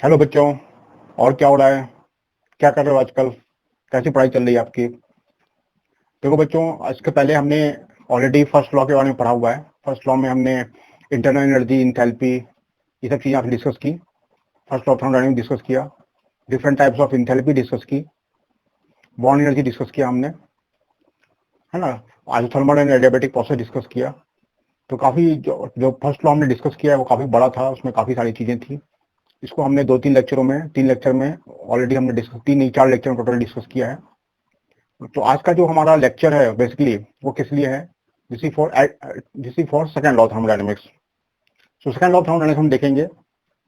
Hello बच्चों। और क्या हो रहा है? क्या कर रहे हो आजकल? कैसी पढ़ाई चल रही है आपकी? देखो बच्चों, इसके पहले हमने ऑलरेडी फर्स्ट लॉ के बारे में पढ़ा हुआ है। फर्स्ट लॉ में हमने इंटरनल एनर्जी, इंथैल्पी, ये सब चीज़ें आपने डिस्कस की। First law of thermodynamics discuss किया, different types of enthalpy discuss की, बॉन्ड एनर्जी डिस्कस किया हमने, है ना। आज thermal and adiabatic process discuss किया। तो काफ़ी जो फर्स्ट लॉ हमने डिस्कस किया है वो काफ़ी बड़ा था, उसमें काफ़ी सारी चीज़ें थी। इसको हमने 3 लेक्चर में ऑलरेडी हमने डिस्कस, 4 लेक्चर में टोटल डिस्कस किया है। तो आज का जो हमारा लेक्चर है बेसिकली वो किस लिए है? This for second law of thermodynamics. So second law of thermodynamics हम देखेंगे।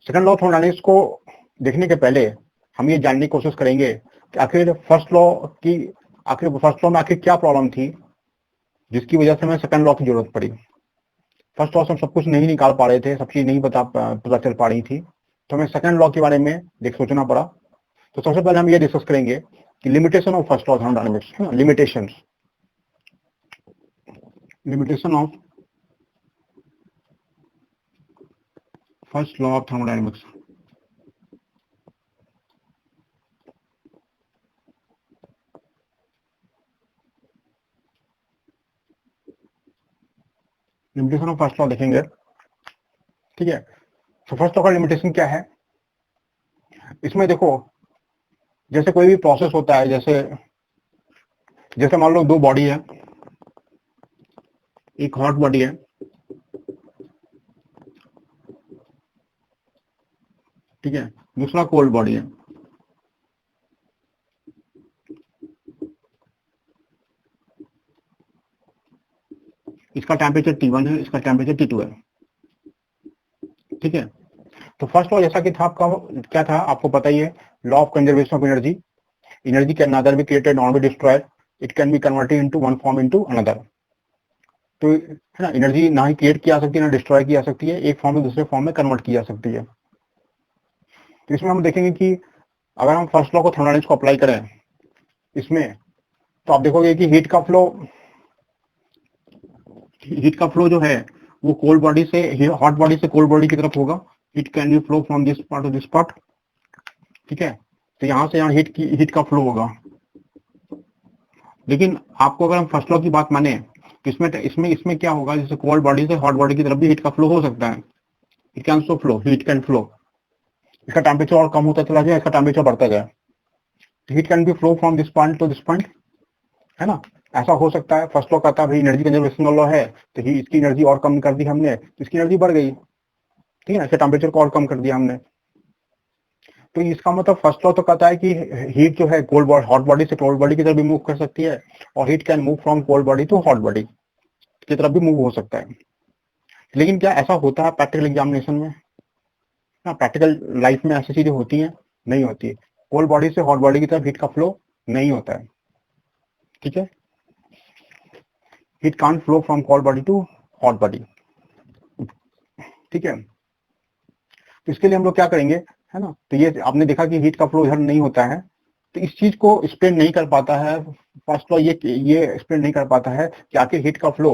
सेकंड लॉ ऑफ थर्मोडायनेमिक्स को देखने के पहले हम ये जानने की कोशिश करेंगे कि आखिर फर्स्ट लॉ में आखिर क्या प्रॉब्लम थी जिसकी वजह से हमें सेकंड लॉ की जरूरत पड़ी। फर्स्ट लॉ से हम सब कुछ नहीं निकाल पा रहे थे, सब चीज नहीं पता चल पा रही थी, तो हमें सेकंड लॉ के बारे में देख सोचना पड़ा। तो सबसे पहले हम ये डिस्कस करेंगे कि limitation of first law of thermodynamics, limitation of first law of thermodynamics. Limitation of first law देखेंगे, ठीक है। तो फर्स्ट लॉ का लिमिटेशन क्या है? इसमें देखो, जैसे कोई भी प्रोसेस होता है, जैसे जैसे मान लो दो बॉडी है, एक हॉट बॉडी है, ठीक है, दूसरा कोल्ड बॉडी है। इसका टेम्परेचर T1 है, इसका टेम्परेचर T2 है, ठीक है। तो फर्स्ट लॉ जैसा कि था आपका, क्या था आपको पता ही है, law of conservation of energy. Energy can neither be created not be destroyed, it can be converted into one form into another. तो है ना, एनर्जी ना ही क्रिएट की जा सकती है ना डिस्ट्रॉय की जा सकती है, एक फॉर्म से दूसरे फॉर्म में कन्वर्ट की जा सकती है। तो इसमें हम देखेंगे कि अगर हम फर्स्ट लॉ को थर्मोडायनामिक्स को अप्लाई करें इसमें, तो आप देखोगे कि हीट का फ्लो जो है वो कोल्ड बॉडी से, हॉट बॉडी से कोल्ड बॉडी की तरफ होगा। Heat can be flow from this part two this part, ठीक है। तो यहाँ से यहाँ हीट का फ्लो होगा। लेकिन आपको अगर हम फर्स्ट लॉ की बात माने तो इसमें क्या होगा, जैसे कोल्ड बॉडी से हॉट बॉडी की तरफ भी हीट का फ्लो हो सकता है। It can so flow, heat can flow. इसका टेम्परेचर और कम होता चला जाए, इसका टेम्परेचर बढ़ता जाए। Heat can be flow from this point two this point, है ना। ऐसा हो सकता है। फर्स्ट लॉ कहता है भाई एनर्जी कंजर्वेशन लॉ है, तो ही इसकी एनर्जी और कम कर दी हमने तो इसकी एनर्जी बढ़ गई, ठीक है, इसके टेम्परेचर को और कम कर दिया हमने। तो इसका मतलब फर्स्ट लॉ तो कहता है कि हीट जो है कोल्ड बॉडी, हॉट बॉडी से कोल्ड बॉडी की तरफ भी मूव कर सकती है, और heat can move from cold body to hot body की तरफ भी मूव हो सकता है। लेकिन क्या ऐसा होता है प्रैक्टिकल एग्जामिनेशन में? ना, प्रैक्टिकल लाइफ में ऐसी चीजें होती हैं? नहीं होती है। कोल्ड बॉडी से हॉट बॉडी की तरफ हीट का फ्लो नहीं होता है, ठीक है। Heat can't flow from cold body to hot body, ठीक है। तो इसके लिए हम लोग क्या करेंगे, है ना। तो ये आपने देखा कि हीट का फ्लो इधर नहीं होता है, तो इस चीज को एक्सप्लेन नहीं कर पाता है फर्स्ट लॉ। ये एक्सप्लेन नहीं कर पाता है कि आखिर हीट का फ्लो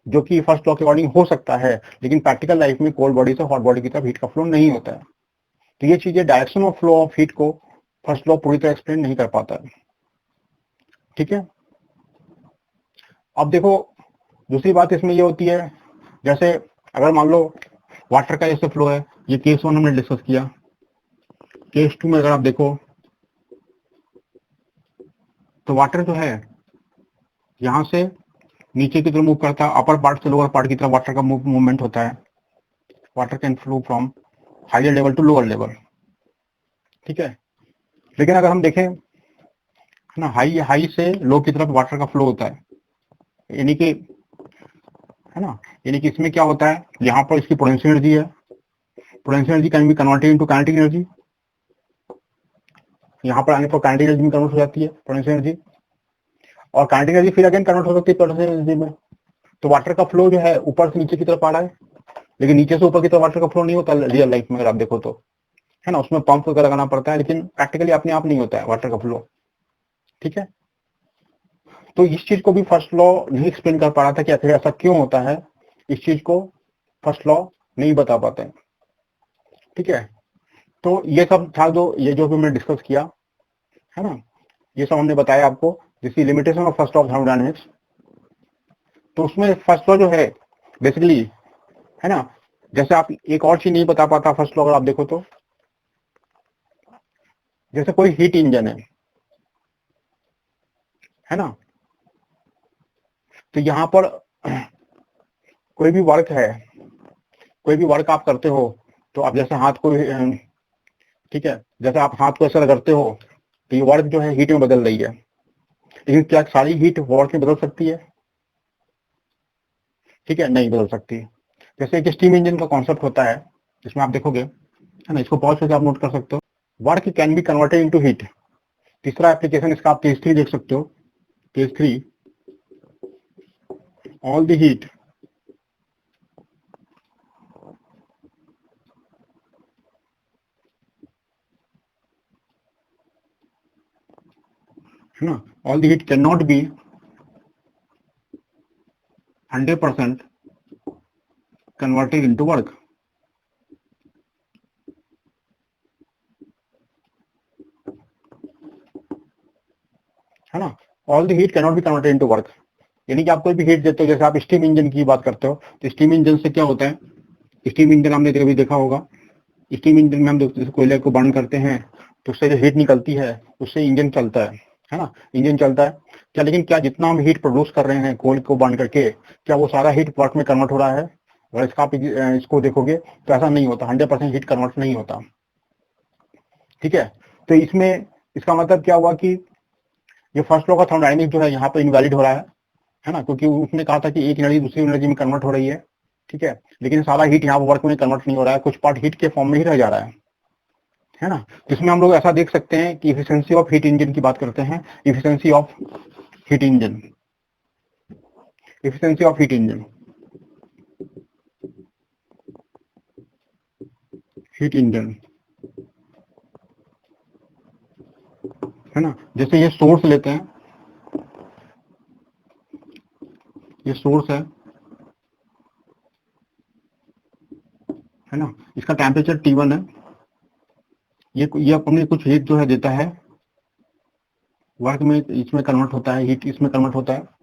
जो कि फर्स्ट लॉ के अकॉर्डिंग हो सकता है, लेकिन प्रैक्टिकल लाइफ में कोल्ड बॉडी से हॉट बॉडी की तरफ हीट का फ्लो नहीं होता है। तो ये चीजें, direction of flow of heat को फर्स्ट लॉ पूरी तरह एक्सप्लेन नहीं कर पाता है, ठीक है। अब देखो, दूसरी बात इसमें ये होती है, जैसे अगर मान लो वाटर का जैसे फ्लो है, ये केस 1 हमने डिस्कस किया। केस 2 में अगर आप देखो तो वाटर जो है यहाँ से नीचे की तरफ मूव करता है, अपर पार्ट से लोअर पार्ट की तरफ वाटर का मूवमेंट होता है। Water can flow from higher level to lower level, ठीक है। लेकिन अगर हम देखें, है ना, हाई से लो की तरफ वाटर का फ्लो होता है, यानी कि, है ना, यानी कि इसमें क्या होता है, यहाँ पर इसकी पोटेंशियल एनर्जी है, potential energy can be converted into kinetic energy. यहाँ पर आने पर काइनेटिक एनर्जी में कन्वर्ट हो जाती है पोटेंशियल एनर्जी, और काइनेटिक एनर्जी फिर अगेन कन्वर्ट हो सकती है पोटेंशियल एनर्जी में। तो वाटर का फ्लो जो है ऊपर से नीचे की तरफ आ रहा है, लेकिन नीचे से ऊपर की तरफ वाटर का फ्लो नहीं होता रियल लाइफ में, अगर आप देखो तो, है ना। उसमें पंप वगैरह लगाना पड़ता है, लेकिन प्रैक्टिकली अपने आप नहीं होता है वाटर का फ्लो, ठीक है। तो इस चीज को भी फर्स्ट लॉ नहीं एक्सप्लेन कर पा रहा था कि आखिर ऐसा क्यों होता है, इस चीज को फर्स्ट लॉ नहीं बता पाते हैं, ठीक है। तो ये सब था, जो ये जो भी हमने डिस्कस किया है ना, ये सब हमने बताया आपको, जिसकी limitation of first law of thermodynamics. तो उसमें फर्स्ट लॉ जो है बेसिकली, है ना, जैसे आप एक और चीज नहीं बता पाता फर्स्ट लॉ, अगर आप देखो तो, जैसे कोई हीट इंजन है ना, तो यहाँ पर कोई भी वर्क है, कोई भी वर्क आप करते हो, तो आप जैसे हाथ को, ठीक है, जैसे आप हाथ को ऐसा रगड़ते हो, तो ये वर्क जो है हीट में बदल रही है, लेकिन क्या सारी हीट वर्क में बदल सकती है? ठीक है, नहीं बदल सकती। जैसे एक स्टीम इंजन का कॉन्सेप्ट होता है, इसमें आप देखोगे, है ना, इसको पॉज करके आप नोट कर सकते हो, work can be converted into heat. तीसरा एप्लीकेशन इसका आप केस 3 देख सकते हो, केस 3, ऑल द हीट है ना, all the heat can not be 100% converted into work, है ना, all the heat can not be converted into work. यानी कि आप कोई भी हीट देते हो, जैसे आप स्टीम इंजन की बात करते हो, तो स्टीम इंजन से क्या होता है, स्टीम इंजन हमने कभी देखा होगा, स्टीम इंजन में हम जैसे कोयले को बर्न करते हैं, तो उससे जो हीट निकलती है उससे इंजन चलता है ना, इंजन चलता है क्या, लेकिन क्या जितना हम हीट प्रोड्यूस कर रहे हैं कोयल को बर्न करके, क्या वो सारा हीट वर्क में कन्वर्ट हो रहा है? अगर इसका आप इसको देखोगे तो ऐसा नहीं होता, 100% हीट कन्वर्ट नहीं होता। ठीक है, तो इसमें इसका मतलब क्या हुआ कि ये फर्स्ट लॉ का थर्मोडायनामिक्स जो है यहाँ पे इनवैलिड हो रहा है ना, क्योंकि उसने कहा था कि एक एनर्जी दूसरी एनर्जी में कन्वर्ट हो रही है। ठीक है, लेकिन सारा हीट यहाँ वर्क में कन्वर्ट नहीं हो रहा है, कुछ पार्ट हीट के फॉर्म में ही रह जा रहा है ना। इसमें हम लोग ऐसा देख सकते हैं कि इफिशिएंसी ऑफ हीट इंजन की बात करते हैं, efficiency of heat engine, efficiency of heat engine, heat engine, है ना। जैसे ये सोर्स लेते हैं, ये सोर्स है ना, इसका टेम्परेचर T1 है, ये अपने कुछ हीट जो है देता है, वर्क में इसमें कन्वर्ट होता है, हीट इसमें कन्वर्ट होता है।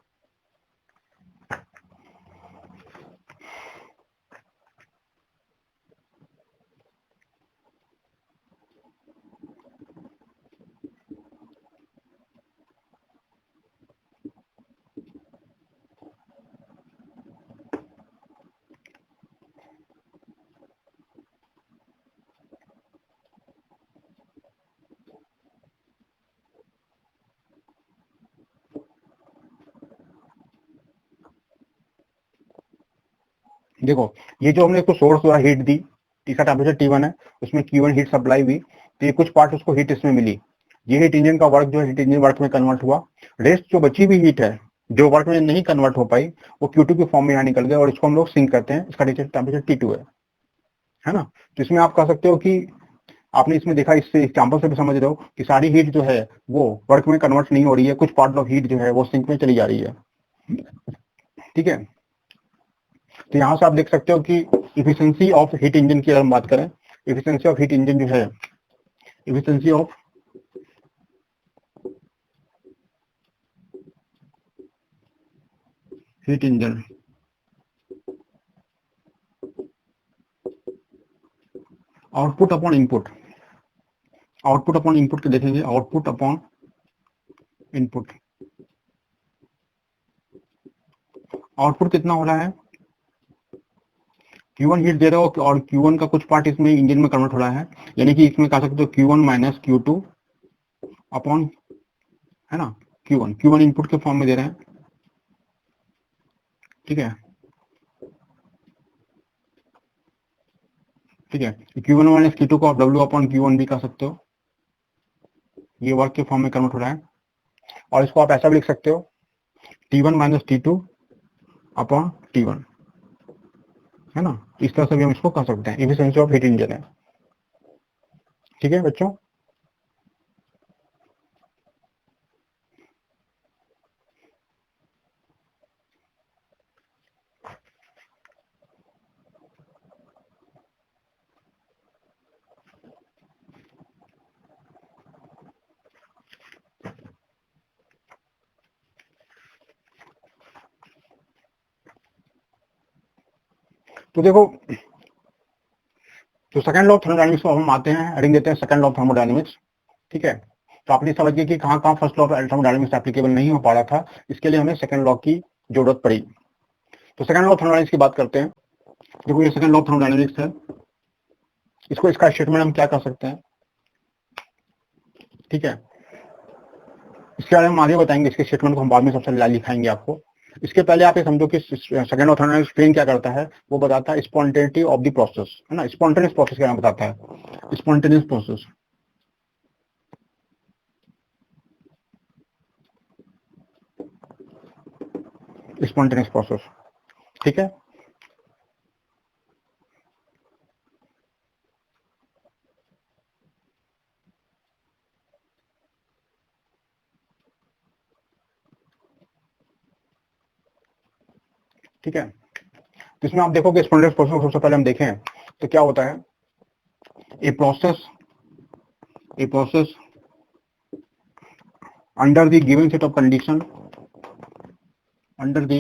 देखो, ये जो हमने इसको सोर्स द्वारा हीट दी, इसका टेम्परेचर T1 है, उसमें Q1 हीट सप्लाई हुई, तो ये कुछ पार्ट उसको हीट इसमें मिली, ये हीट इंजन का वर्क जो है हीट इंजन वर्क में कन्वर्ट हुआ। रेस्ट जो बची हुई हीट है, जो वर्क में नहीं कन्वर्ट हो पाई, वो Q2 के फॉर्म में यहाँ निकल गया, और इसको हम लोग सिंक करते हैं, इसका टेम्परेचर T2 है ना। तो इसमें आप कह सकते हो कि आपने इसमें देखा, इससे एग्जाम्पल से भी समझ रहे हो कि सारी हीट जो है वो वर्क में कन्वर्ट नहीं हो रही है, कुछ पार्ट ऑफ हीट जो है वो सिंक में चली जा रही है। ठीक है, तो यहाँ से आप देख सकते हो कि इफिशिएंसी ऑफ हीट इंजन की अगर हम बात करें, इफिशिएंसी ऑफ हीट इंजन जो है, efficiency of heat engine, output upon input, output upon input के देखेंगे, आउटपुट अपॉन इनपुट, आउटपुट कितना हो रहा है, Q1 हीट दे रहे हो और Q1 का कुछ पार्ट इसमें इंजन में कन्वर्ट हो रहा है, यानी कि इसमें कह सकते हो Q1 माइनस Q2 अपॉन, है ना, Q1 इनपुट के फॉर्म में दे रहे हैं। ठीक है, ठीक है, Q1 माइनस Q2 को आप W अपॉन Q1 भी कह सकते हो, ये वर्क के फॉर्म में कन्वर्ट हो रहा है। और इसको आप ऐसा भी लिख सकते हो, T1 minus T2 upon T1, है ना, इस तरह से भी हम इसको कह सकते हैं, इफिशिएंसी ऑफ हीट इंजन है। ठीक है बच्चों, तो देखो, तो सेकंड लॉ ऑफ थर्मोडायनेमिक्स को हम आते हैं, हेडिंग देते हैं सेकंड लॉ ऑफ थर्मोडायनेमिक्स। ठीक है, तो आपने समझ गए कि कहाँ कहाँ first law of thermodynamics applicable नहीं हो पा रहा था, इसके लिए हमें सेकंड लॉ की जरूरत पड़ी। तो सेकंड लॉ ऑफ थर्मोडायनेमिक्स की बात करते हैं। देखो ये सेकंड लॉ ऑफ थर्मोडायनेमिक्स है, इसको इसका स्टेटमेंट हम क्या कर सकते हैं। ठीक है, इसके बारे में हम आगे बताएंगे, इसके स्टेटमेंट को हम बाद में सबसे लिखाएंगे आपको। इसके पहले आप ये समझो कि second law of thermodynamics strain क्या करता है, वो बताता है स्पॉन्टेनिटी ऑफ द प्रोसेस, है ना। स्पॉन्टेनियस प्रोसेस क्या बताता है, स्पॉन्टेनियस प्रोसेस। स्पॉन्टेनियस प्रोसेस, ठीक है। ठीक है, तो इसमें आप देखोगे स्पॉन्टेनियस प्रोसेस सबसे पहले हम देखें तो क्या होता है, a process under the given set of condition, under the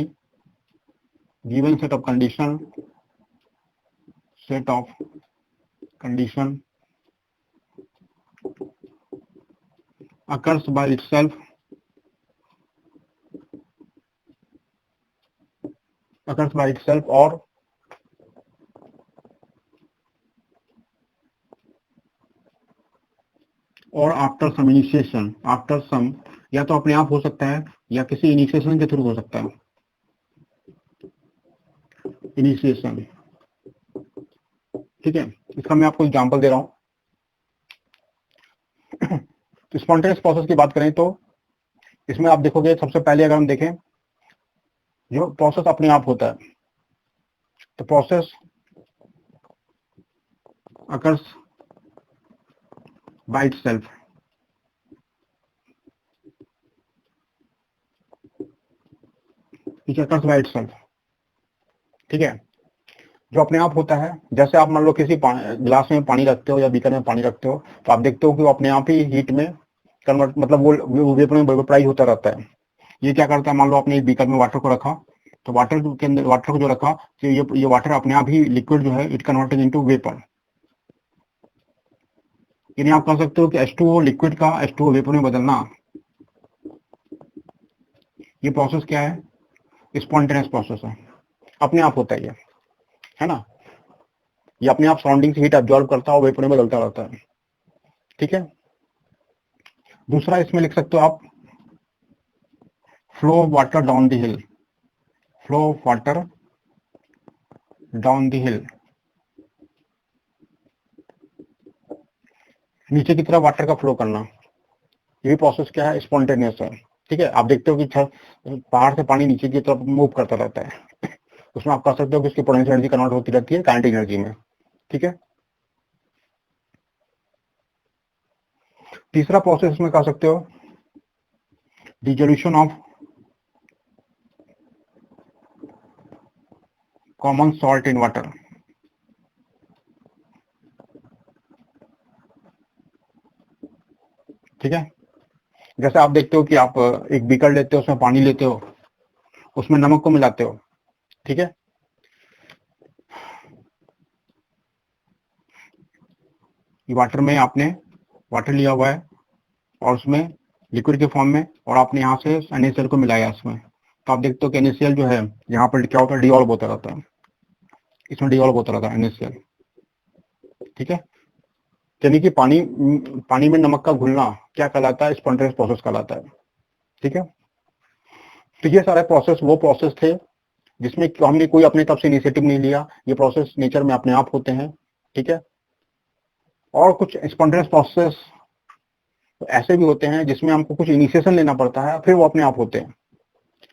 given set of condition occurs by itself और after some initiation, after some, या तो अपने आप हो सकता है या किसी इनिशिएशन के थ्रू हो सकता है। इनिशिएशन, ठीक है, इसका मैं आपको एग्जांपल दे रहा हूं। तो स्पॉन्टेनियस प्रोसेस की बात करें तो इसमें आप देखोगे सबसे पहले अगर हम देखें, जो प्रोसेस अपने आप होता है, तो process occurs by itself. Occurs by itself, ठीक है, जो अपने आप होता है। जैसे आप मान लो किसी गिलास में पानी रखते हो या बीकर में पानी रखते हो, तो आप देखते हो कि वो अपने आप ही हीट में कन्वर्ट, मतलब वो वेपर में वेपराइज होता रहता है। ये क्या करता है, मान लो आपने एक बीकर में वाटर को रखा, तो वाटर के अंदर, वाटर को जो रखा, तो ये वाटर अपने आप ही लिक्विड जो है इट कन्वर्टेड इनटू वेपर। यानी आप कह सकते हो कि H2O लिक्विड का H2O वेपर में बदलना, ये प्रोसेस क्या है, स्पॉन्टेनियस प्रोसेस है, अपने आप होता है ना। ये अपने आप सराउंडिंग से हीट एब्जॉर्ब करता है और वेपर में बदलता रहता है। ठीक है, दूसरा इसमें लिख सकते हो आप, flow of water down the hill, flow of water down the हिल, नीचे की तरफ वाटर का फ्लो करना, ये भी प्रोसेस क्या है, स्पॉन्टेनियस है। ठीक है, आप देखते हो कि पहाड़ से पानी नीचे की तरफ मूव करता रहता है, उसमें आप कह सकते हो कि उसकी पोटेंशियल एनर्जी कन्वर्ट होती रहती है काइनेटिक एनर्जी में। ठीक है, तीसरा प्रोसेस में कह सकते हो dissolution of common salt in water. ठीक है, जैसे आप देखते हो कि आप एक बीकर लेते हो, उसमें पानी लेते हो, उसमें नमक को मिलाते हो। ठीक है, वाटर में आपने वाटर लिया हुआ है और उसमें लिक्विड के फॉर्म में, और आपने यहाँ से NaCl को मिलाया इसमें, तो आप देखते हो कि NaCl जो है यहाँ पर क्या होता है, डिसॉल्व होता रहता है, इसमें डिसॉल्व होता रहता है NaCl। ठीक है, यानी कि पानी में नमक का घुलना क्या कहलाता है, स्पॉन्टेनियस प्रोसेस कहलाता है। ठीक है, तो ये सारे प्रोसेस वो प्रोसेस थे जिसमें हमने कोई अपने तरफ से इनिशिएटिव नहीं लिया, ये प्रोसेस नेचर में अपने आप होते हैं। ठीक है, और कुछ स्पॉन्टेनियस प्रोसेस ऐसे भी होते हैं जिसमें हमको कुछ इनिशिएशन लेना पड़ता है, फिर वो अपने आप होते हैं,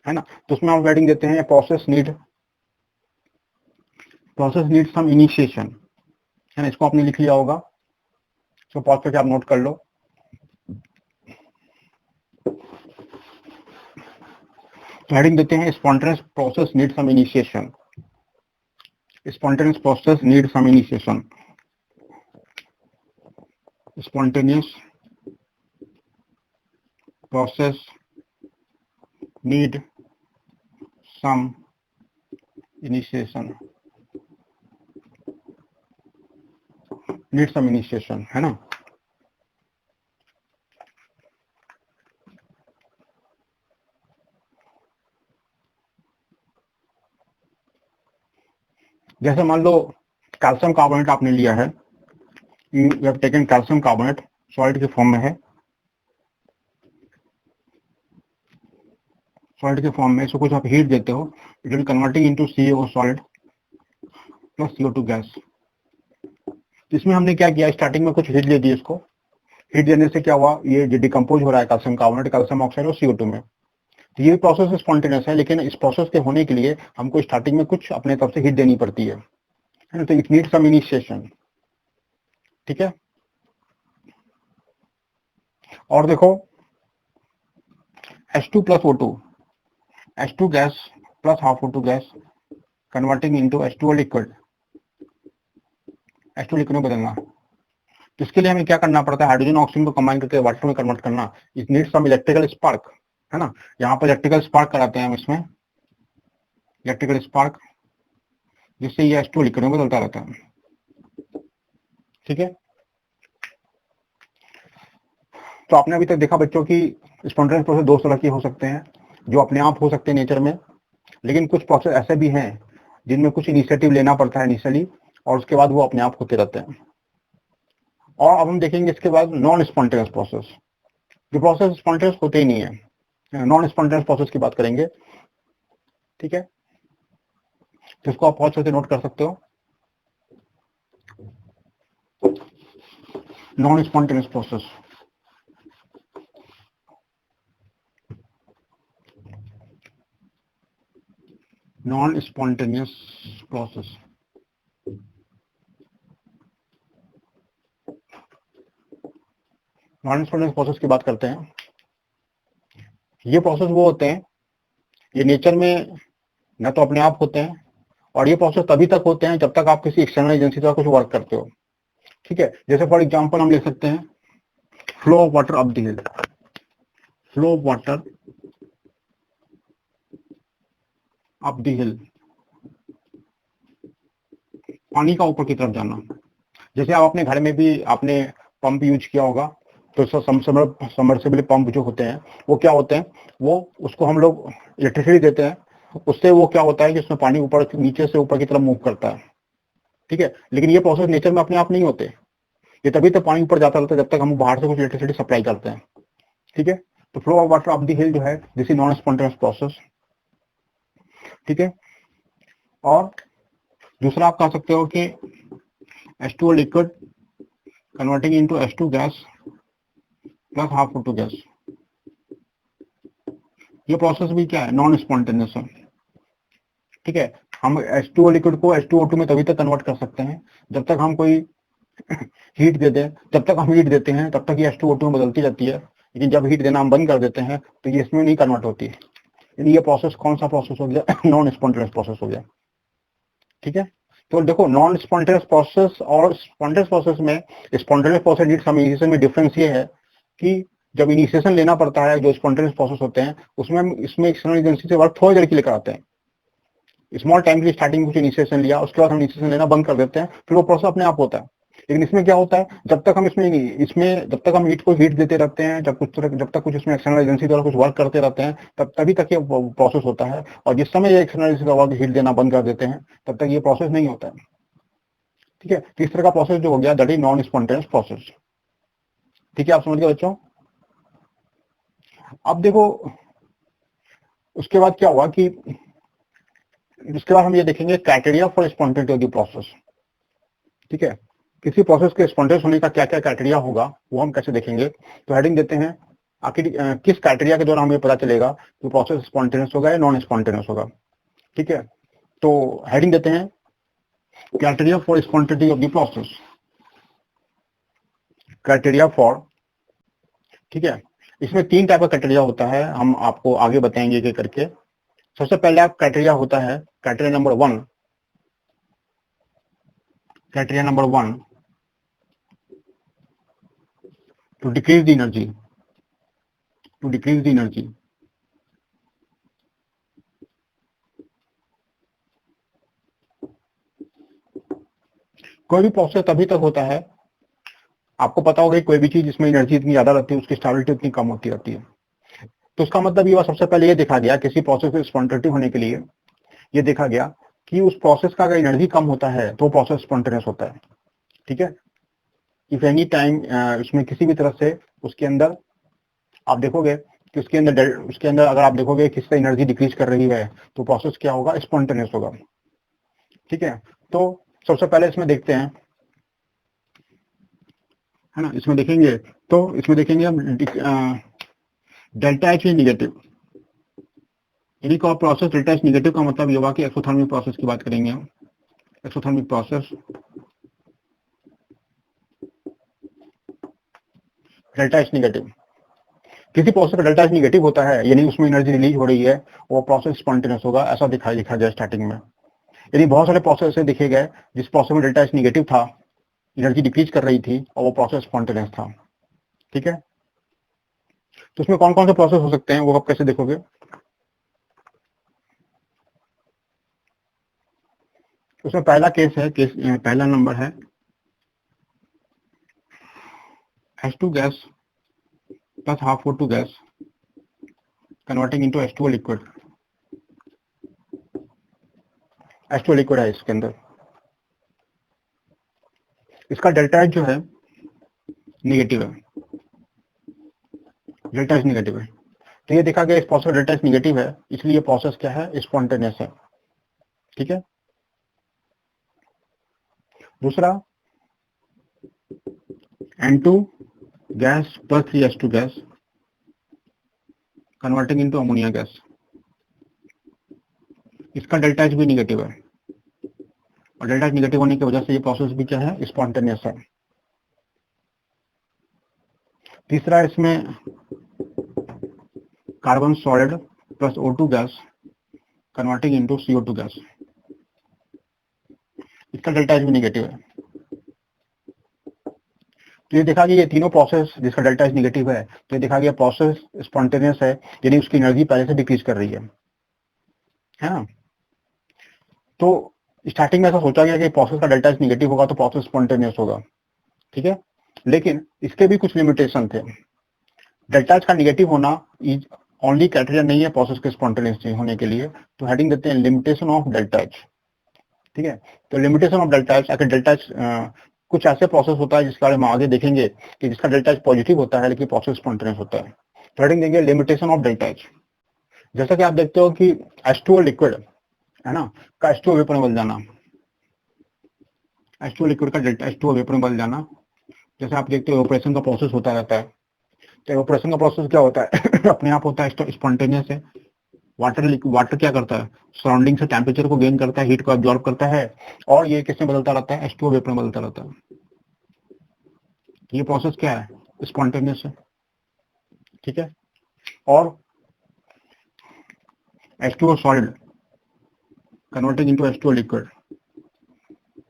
है ना। तो उसमें हम हेडिंग देते हैं प्रोसेस नीड सम इनिशिएशन, है ना। इसको आपने लिख लिया होगा, इसको पॉज करके आप नोट कर लो। तो हेडिंग देते हैं spontaneous process need some initiation, spontaneous process need some initiation, spontaneous process need some initiation। Need some initiation, है ना। जैसे मान लो कैल्शियम कार्बोनेट आपने लिया है, you have taken calcium carbonate, solid के फॉर्म में है, सॉलिड के फॉर्म में इसको कुछ आप हीट देते हो, it will converting into CaO solid plus CO2 gas. इसमें हमने क्या किया, स्टार्टिंग में कुछ हीट दे दी इसको, हीट देने से क्या हुआ, ये डिकम्पोज हो रहा है कैल्शियम कार्बोनेट, कैल्शियम ऑक्साइड और CO2 में। तो ये प्रोसेस स्पॉन्टेनियस है, लेकिन इस प्रोसेस के होने के लिए हमको स्टार्टिंग में कुछ अपने तरफ से हीट देनी पड़ती है ना, तो इट नीड सम इनिशिएशन। ठीक है, और देखो H2 plus O2, H2 gas plus half O2 gas converting into H2O liquid, H2 liquid में बदलना। तो इसके लिए हमें क्या करना पड़ता है, हाइड्रोजन ऑक्सीजन को कंबाइन करके वाटर में कन्वर्ट करना। It needs some electrical spark, है ना। यहाँ पर इलेक्ट्रिकल स्पार्क कराते हैं हम इसमें, इलेक्ट्रिकल स्पार्क, जिससे ये H2 लिक्विड में बदलता रहता है। ठीक है, तो आपने अभी तक देखा बच्चों की स्पॉन्टेनियस प्रोसेस दो तरह के हो सकते हैं, जो अपने आप हो सकते हैं नेचर में, लेकिन कुछ प्रोसेस ऐसे भी हैं जिनमें कुछ इनिशिएटिव लेना पड़ता है इनिशियली, और उसके बाद वो अपने आप होते रहते हैं। और अब हम देखेंगे इसके बाद नॉन स्पॉन्टेनियस प्रोसेस, जो प्रोसेस स्पॉन्टेनियस होते ही नहीं है, नॉन स्पॉन्टेनियस प्रोसेस की बात करेंगे। ठीक है, तो इसको आप बहुत अच्छे से नोट कर सकते हो, non spontaneous process. Non spontaneous process, non spontaneous process की बात करते हैं। ये प्रोसेस वो होते हैं, ये नेचर में न तो अपने आप होते हैं, और ये प्रोसेस तभी तक होते हैं जब तक आप किसी एक्सटर्नल एजेंसी द्वारा कुछ वर्क करते हो। ठीक है, जैसे फॉर एग्जांपल हम लिख सकते हैं flow of water up the hill, flow of water up the हिल, पानी का ऊपर की तरफ जाना। जैसे आप अपने घर में भी आपने पंप यूज किया होगा, तो सबमर्सिबल पंप जो होते हैं वो क्या होते हैं, वो उसको हम लोग इलेक्ट्रिसिटी देते हैं, उससे वो क्या होता है कि उसमें पानी ऊपर नीचे से ऊपर की तरफ मूव करता है। ठीक है, लेकिन ये प्रोसेस नेचर में अपने आप नहीं होते, ये तभी तक पानी ऊपर जाता रहता है जब तक हम बाहर से कुछ इलेक्ट्रिसिटी सप्लाई करते हैं। ठीक है, तो flow of water up the हिल जो है, this is non spontaneous process. ठीक है, और दूसरा आप कह सकते हो कि H2O liquid converting into H2 gas plus half O2 gas, ये प्रोसेस भी क्या है, नॉन स्पॉन्टेनियस है। ठीक है, हम H2O लिक्विड को H2O2 में तभी तक कन्वर्ट कर सकते हैं जब तक हम कोई हीट दे दें, जब तक हम हीट देते हैं तब तक ये H2O2 में बदलती रहती है, लेकिन जब हीट देना हम बंद कर देते हैं तो ये इसमें नहीं कन्वर्ट होती है। ये प्रोसेस कौन सा प्रोसेस हो गया, नॉन स्पॉन्टेनियस प्रोसेस हो गया। ठीक है, तो देखो नॉन स्पॉन्टेनियस प्रोसेस और स्पॉन्टेनियस प्रोसेस में, spontaneous process need some initiation में डिफरेंस ये है कि जब इनिशिएशन लेना पड़ता है, जो स्पॉन्टेनियस प्रोसेस होते हैं उसमें हम इसमें एक्सटर्नल एजेंसी से वर्क थोड़ी देर के लेकर आते हैं, स्मॉल टाइम की स्टार्टिंग कुछ इनिशिएशन लिया, उसके बाद हम इनिशिएशन लेना बंद कर देते हैं, फिर वो प्रोसेस अपने आप होता है। लेकिन इसमें क्या होता है, जब तक हम इसमें जब तक हम हीट को हीट देते रहते हैं, जब तक कुछ इसमें एक्सटर्नल एजेंसी द्वारा कुछ वर्क करते रहते हैं, तभी तक ये प्रोसेस होता है, और जिस समय ये एक्सटर्नल एजेंसी का वर्क हीट देना बंद कर देते हैं तब तक ये प्रोसेस नहीं होता है। ठीक है, तो इस तरह का प्रोसेस जो हो गया, that is non spontaneous process. ठीक है, आप समझ गए बच्चों। अब देखो उसके बाद क्या हुआ कि इसके बाद हम ये देखेंगे criteria for spontaneity of the process. ठीक है, किसी प्रोसेस के स्पॉन्टेनियस होने का क्या क्या क्राइटेरिया होगा वो हम कैसे देखेंगे। तो हेडिंग देते हैं, आखिर किस क्राइटेरिया के द्वारा हमें पता चलेगा कि प्रोसेस स्पॉन्टेनियस होगा या नॉन स्पॉन्टेनियस होगा। ठीक है, तो हेडिंग देते हैं criteria for spontaneity of the process, criteria for. ठीक है, इसमें तीन टाइप का क्राइटेरिया होता है, हम आपको आगे बताएंगे एक करके। सबसे पहले आप क्राइटेरिया होता है, criteria number one, criteria number one, to decrease the energy, to decrease the energy. कोई भी प्रोसेस तभी तक होता है आपको पता होगा कि कोई भी चीज जिसमें एनर्जी इतनी ज्यादा रहती है उसकी स्टेबिलिटी उतनी कम होती रहती है। तो उसका मतलब ये हुआ, सबसे पहले ये देखा गया किसी प्रोसेस को स्पॉन्टेनिटी होने के लिए, ये देखा गया कि उस प्रोसेस का अगर एनर्जी कम होता है तो प्रोसेस स्पॉन्टेनियस होता है। ठीक है, इफ एनी टाइम उसमें किसी भी तरह से उसके अंदर आप देखोगे कि उसके अंदर अगर आप देखोगे किसी से एनर्जी डिक्रीज कर रही है तो प्रोसेस क्या होगा, स्पॉन्टेनियस होगा। ठीक है, तो सबसे पहले इसमें देखते हैं, है ना, इसमें देखेंगे तो इसमें देखेंगे हम डेल्टा एच निगेटिव, यानी कि प्रोसेस डेल्टा एच निगेटिव का मतलब ये होगा कि एक्सोथर्मिक प्रोसेस की बात करेंगे हम। Exothermic process delta H negative, किसी प्रोसेस का डेल्टा एच निगेटिव होता है यानी उसमें एनर्जी रिलीज हो रही है, वो प्रोसेस स्पॉन्टेनियस होगा, ऐसा दिखा गया स्टार्टिंग में। यानी बहुत सारे प्रोसेस से देखे गए जिस प्रोसेस में डेल्टा एच निगेटिव था, एनर्जी डिक्रीज कर रही थी और वो प्रोसेस स्पॉन्टेनियस था। ठीक है, तो उसमें कौन कौन से प्रोसेस हो सकते हैं वो आप कैसे देखोगे। उसमें पहला केस है, पहला नंबर है H2 gas plus half O2 gas converting into H2O liquid. H2O liquid है इसके अंदर, इसका डेल्टा एच जो है निगेटिव है, डेल्टा एच निगेटिव है। तो ये देखा गया इस प्रोसेस डेल्टा एच निगेटिव है, इसलिए प्रोसेस क्या है, स्पॉन्टेनियस है। ठीक है, दूसरा N2 gas plus 3H2 gas converting into ammonia gas, इसका डेल्टा एच भी निगेटिव है और डेल्टा एच निगेटिव होने की वजह से ये प्रोसेस भी क्या है, स्पॉन्टेनियस है। तीसरा इसमें carbon solid plus O2 gas converting into CO2 gas, इसका डेल्टा एच भी निगेटिव है। तो ये देखा कि ये तीनों प्रोसेस जिसका डेल्टा एच निगेटिव है, तो ये देखा गया प्रोसेस स्पॉन्टेनियस है, यानी उसकी एनर्जी पहले से डिक्रीज कर रही है ना। तो स्टार्टिंग में ऐसा सोचा गया कि प्रोसेस का डेल्टा एच निगेटिव होगा तो प्रोसेस स्पॉन्टेनियस होगा। ठीक है, लेकिन इसके भी कुछ लिमिटेशन थे। डेल्टा एच का निगेटिव होना इज ओनली क्राइटेरिया नहीं है प्रोसेस के स्पॉन्टेनियस होने के लिए। तो हेडिंग देते हैं लिमिटेशन ऑफ डेल्टा एच। ठीक है, तो लिमिटेशन ऑफ डेल्टा एच, अगर डेल्टा एच कुछ ऐसे प्रोसेस होता है जिसका हम आगे देखेंगे कि जिसका डेल्टा एच पॉजिटिव होता है लेकिन प्रोसेस स्पॉन्टेनियस होता है। तो हेडिंग देंगे लिमिटेशन ऑफ डेल्टा एच। जैसा कि आप देखते हो कि H2O लिक्विड है ना, का H2O वेपर में बदल जाना, H2O लिक्विड का डेल्टा H2O वेपर में बदल जाना, जैसे आप देखते हो ऑपरेशन का प्रोसेस होता रहता है। तो ऑपरेशन का प्रोसेस क्या होता है अपने आप होता है, स्पॉन्टेनियस है। वाटर क्या करता है, सराउंडिंग से टेम्परेचर को गेन करता है, हीट को एब्जॉर्ब करता है और ये किसमें बदलता रहता है, H2O वेपर में बदलता रहता है। ये प्रोसेस क्या है, स्पॉन्टेनियस है। ठीक है, और H2O solid converting into H2O liquid,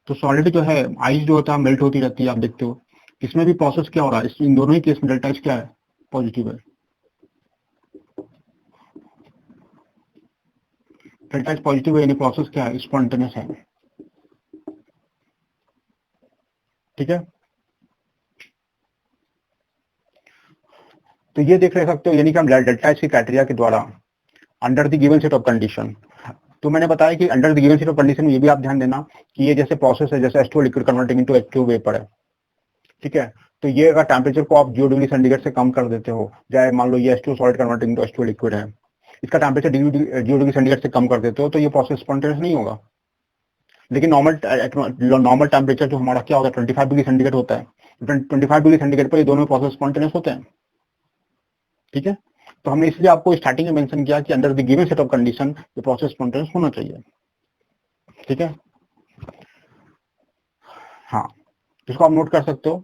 तो सॉलिड जो है आइस जो होता है मेल्ट होती रहती है, आप देखते हो। इसमें भी प्रोसेस क्या हो रहा है, इन दोनों ही केस में डेल्टा एच क्या है, पॉजिटिव है। डेल्टा एच पॉजिटिव है यानी प्रोसेस क्या है, स्पॉन्टेनियस है। ठीक है, तो ये देख रहे सकते हो, यानी कि हम डेल्टा एच की क्राइटेरिया के द्वारा under the given set of condition, तो मैंने बताया कि under the given set of condition में ये भी आप ध्यान देना कि ये जैसे प्रोसेस है, जैसे H2O liquid converting into H2O vapour है। ठीक है, तो ये अगर टेम्परेचर को आप 0 डिग्री सेंटीग्रेड से कम कर देते हो, चाहे मान लो ये H2O solid converting into H2O liquid है, इसका टेम्परेचर 0 डिग्री सेंटीग्रेड से कम कर देते हो तो ये प्रोसेस स्पॉन्टेनियस नहीं होगा। लेकिन नॉर्मल टेम्परेचर जो हमारा क्या होता है, 25 डिग्री सेंटीग्रेड होता है। 25 डिग्री सेंटीग्रेड पर ये दोनों प्रोसेस स्पॉन्टेनियस होते हैं। ठीक है, तो हमने इसलिए आपको स्टार्टिंग में मेंशन किया कि under the given set of condition ये प्रोसेस स्पॉन्टेनियस होना चाहिए। ठीक है, हाँ, इसको आप नोट कर सकते हो।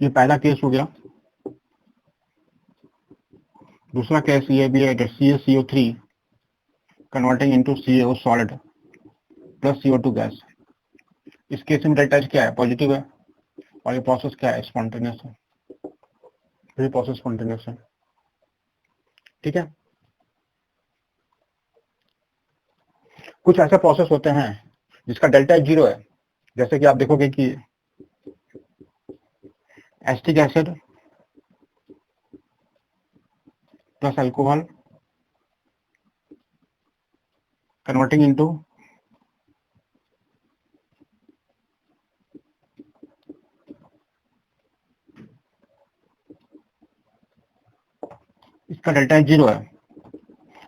ये पहला केस हो गया। दूसरा केस ये भी है, CaCO3 converting into CaO solid plus CO2 gas, इस केस में डेल्टा एच क्या है, पॉजिटिव है, और ये प्रोसेस क्या है, स्पॉन्टेनियस है, ये प्रोसेस स्पॉन्टेनियस है। ठीक है, कुछ ऐसे प्रोसेस होते हैं जिसका डेल्टा एच 0 है, जैसे कि आप देखोगे कि acetic acid plus alcohol converting into इसका डेल्टा एच 0 है,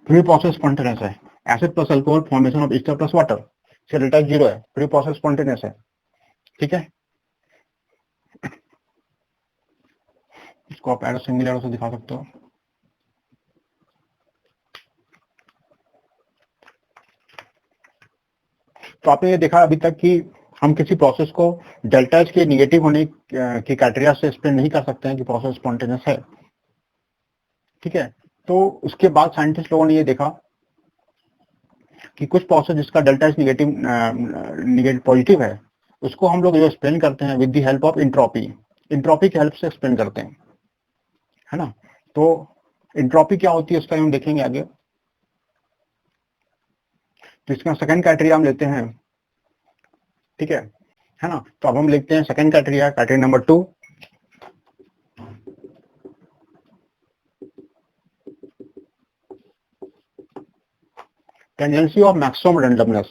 फिर प्रोसेस स्पॉन्टेनियस है। Acid plus alcohol formation of Easter plus water, इसका डेल्टा एच 0 है, फिर प्रोसेस स्पॉन्टेनियस है। ठीक है, इसको आप एरो सिंगल एरो से दिखा सकते हो। तो आपने ये देखा अभी तक कि हम किसी प्रोसेस को डेल्टा एच के निगेटिव होने की क्राइटेरिया से एक्सप्लेन नहीं कर सकते हैं कि प्रोसेस स्पॉन्टेनियस है। ठीक है, तो उसके बाद साइंटिस्ट लोगों ने ये देखा कि कुछ प्रोसेस जिसका डेल्टा एच निगेटिव पॉजिटिव है, उसको हम लोग एक्सप्लेन करते हैं with the help of entropy. Entropy की हेल्प से एक्सप्लेन करते हैं, है ना। तो इंट्रोपी क्या होती है उसका हम देखेंगे आगे। तो इसका सेकंड क्राइटेरिया हम लेते हैं, ठीक है ना। तो अब हम लिखते हैं second criteria, criteria number 2, tendency of maximum randomness,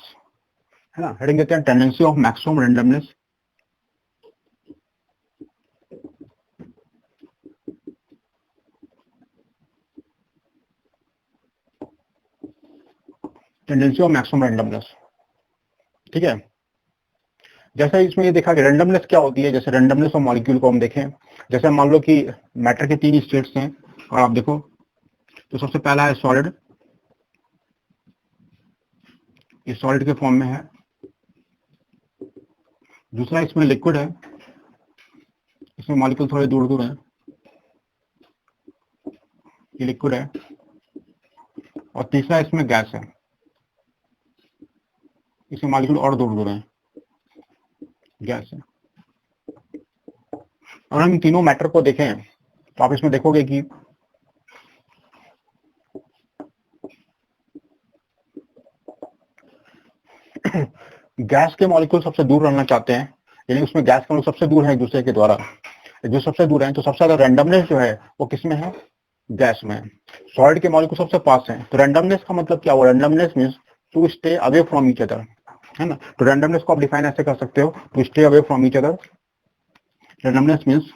है ना। हेडिंग देते हैं tendency of maximum randomness. Tendency of maximum randomness, ठीक है। जैसे इसमें ये देखा कि रेंडमनेस क्या होती है, जैसे रेंडमनेस ऑफ मॉलिक्यूल को हम देखें, जैसे मान लो कि मैटर के 3 स्टेट्स हैं, और आप देखो तो सबसे पहला है सॉलिड, ये सॉलिड के फॉर्म में है। दूसरा इसमें लिक्विड है, इसमें मॉलिक्यूल थोड़े दूर दूर हैं, ये लिक्विड है। और तीसरा इसमें गैस है, इसमें मॉलिक्यूल और दूर दूर हैं, गैस है। और हम इन तीनों मैटर को देखें तो आप इसमें देखोगे कि गैस के मॉलिक्यूल सबसे दूर रहना चाहते हैं, यानी उसमें गैस के मॉलिक्यूल सबसे दूर है एक दूसरे के द्वारा, जो सबसे दूर है, तो सबसे ज्यादा रेंडमनेस जो है वो किसमें है, गैस में। सॉलिड के मॉलिक्यूल सबसे पास है, तो रेंडमनेस का मतलब क्या हुआ, randomness means to stay away from each other, है ना। तो रेंडमनेस को आप डिफाइन ऐसे कर सकते हो, to stay away from each other. Randomness means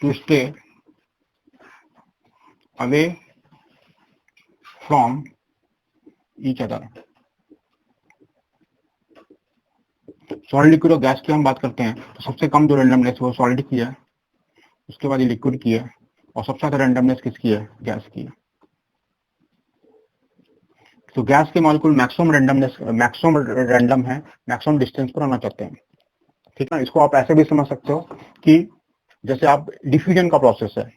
to stay away from each other. Solid, liquid और गैस की हम बात करते हैं तो सबसे कम जो रेंडमनेस है वो सॉलिड की है, उसके बाद ये लिक्विड की है, और सबसे ज्यादा रेंडमनेस किसकी है, गैस की है। तो गैस के मॉलिक्यूल मैक्सिमम रैंडम है, मैक्सिमम डिस्टेंस पर आना चाहते हैं, ठीक है। इसको आप ऐसे भी समझ सकते हो कि जैसे आप डिफ्यूजन का प्रोसेस है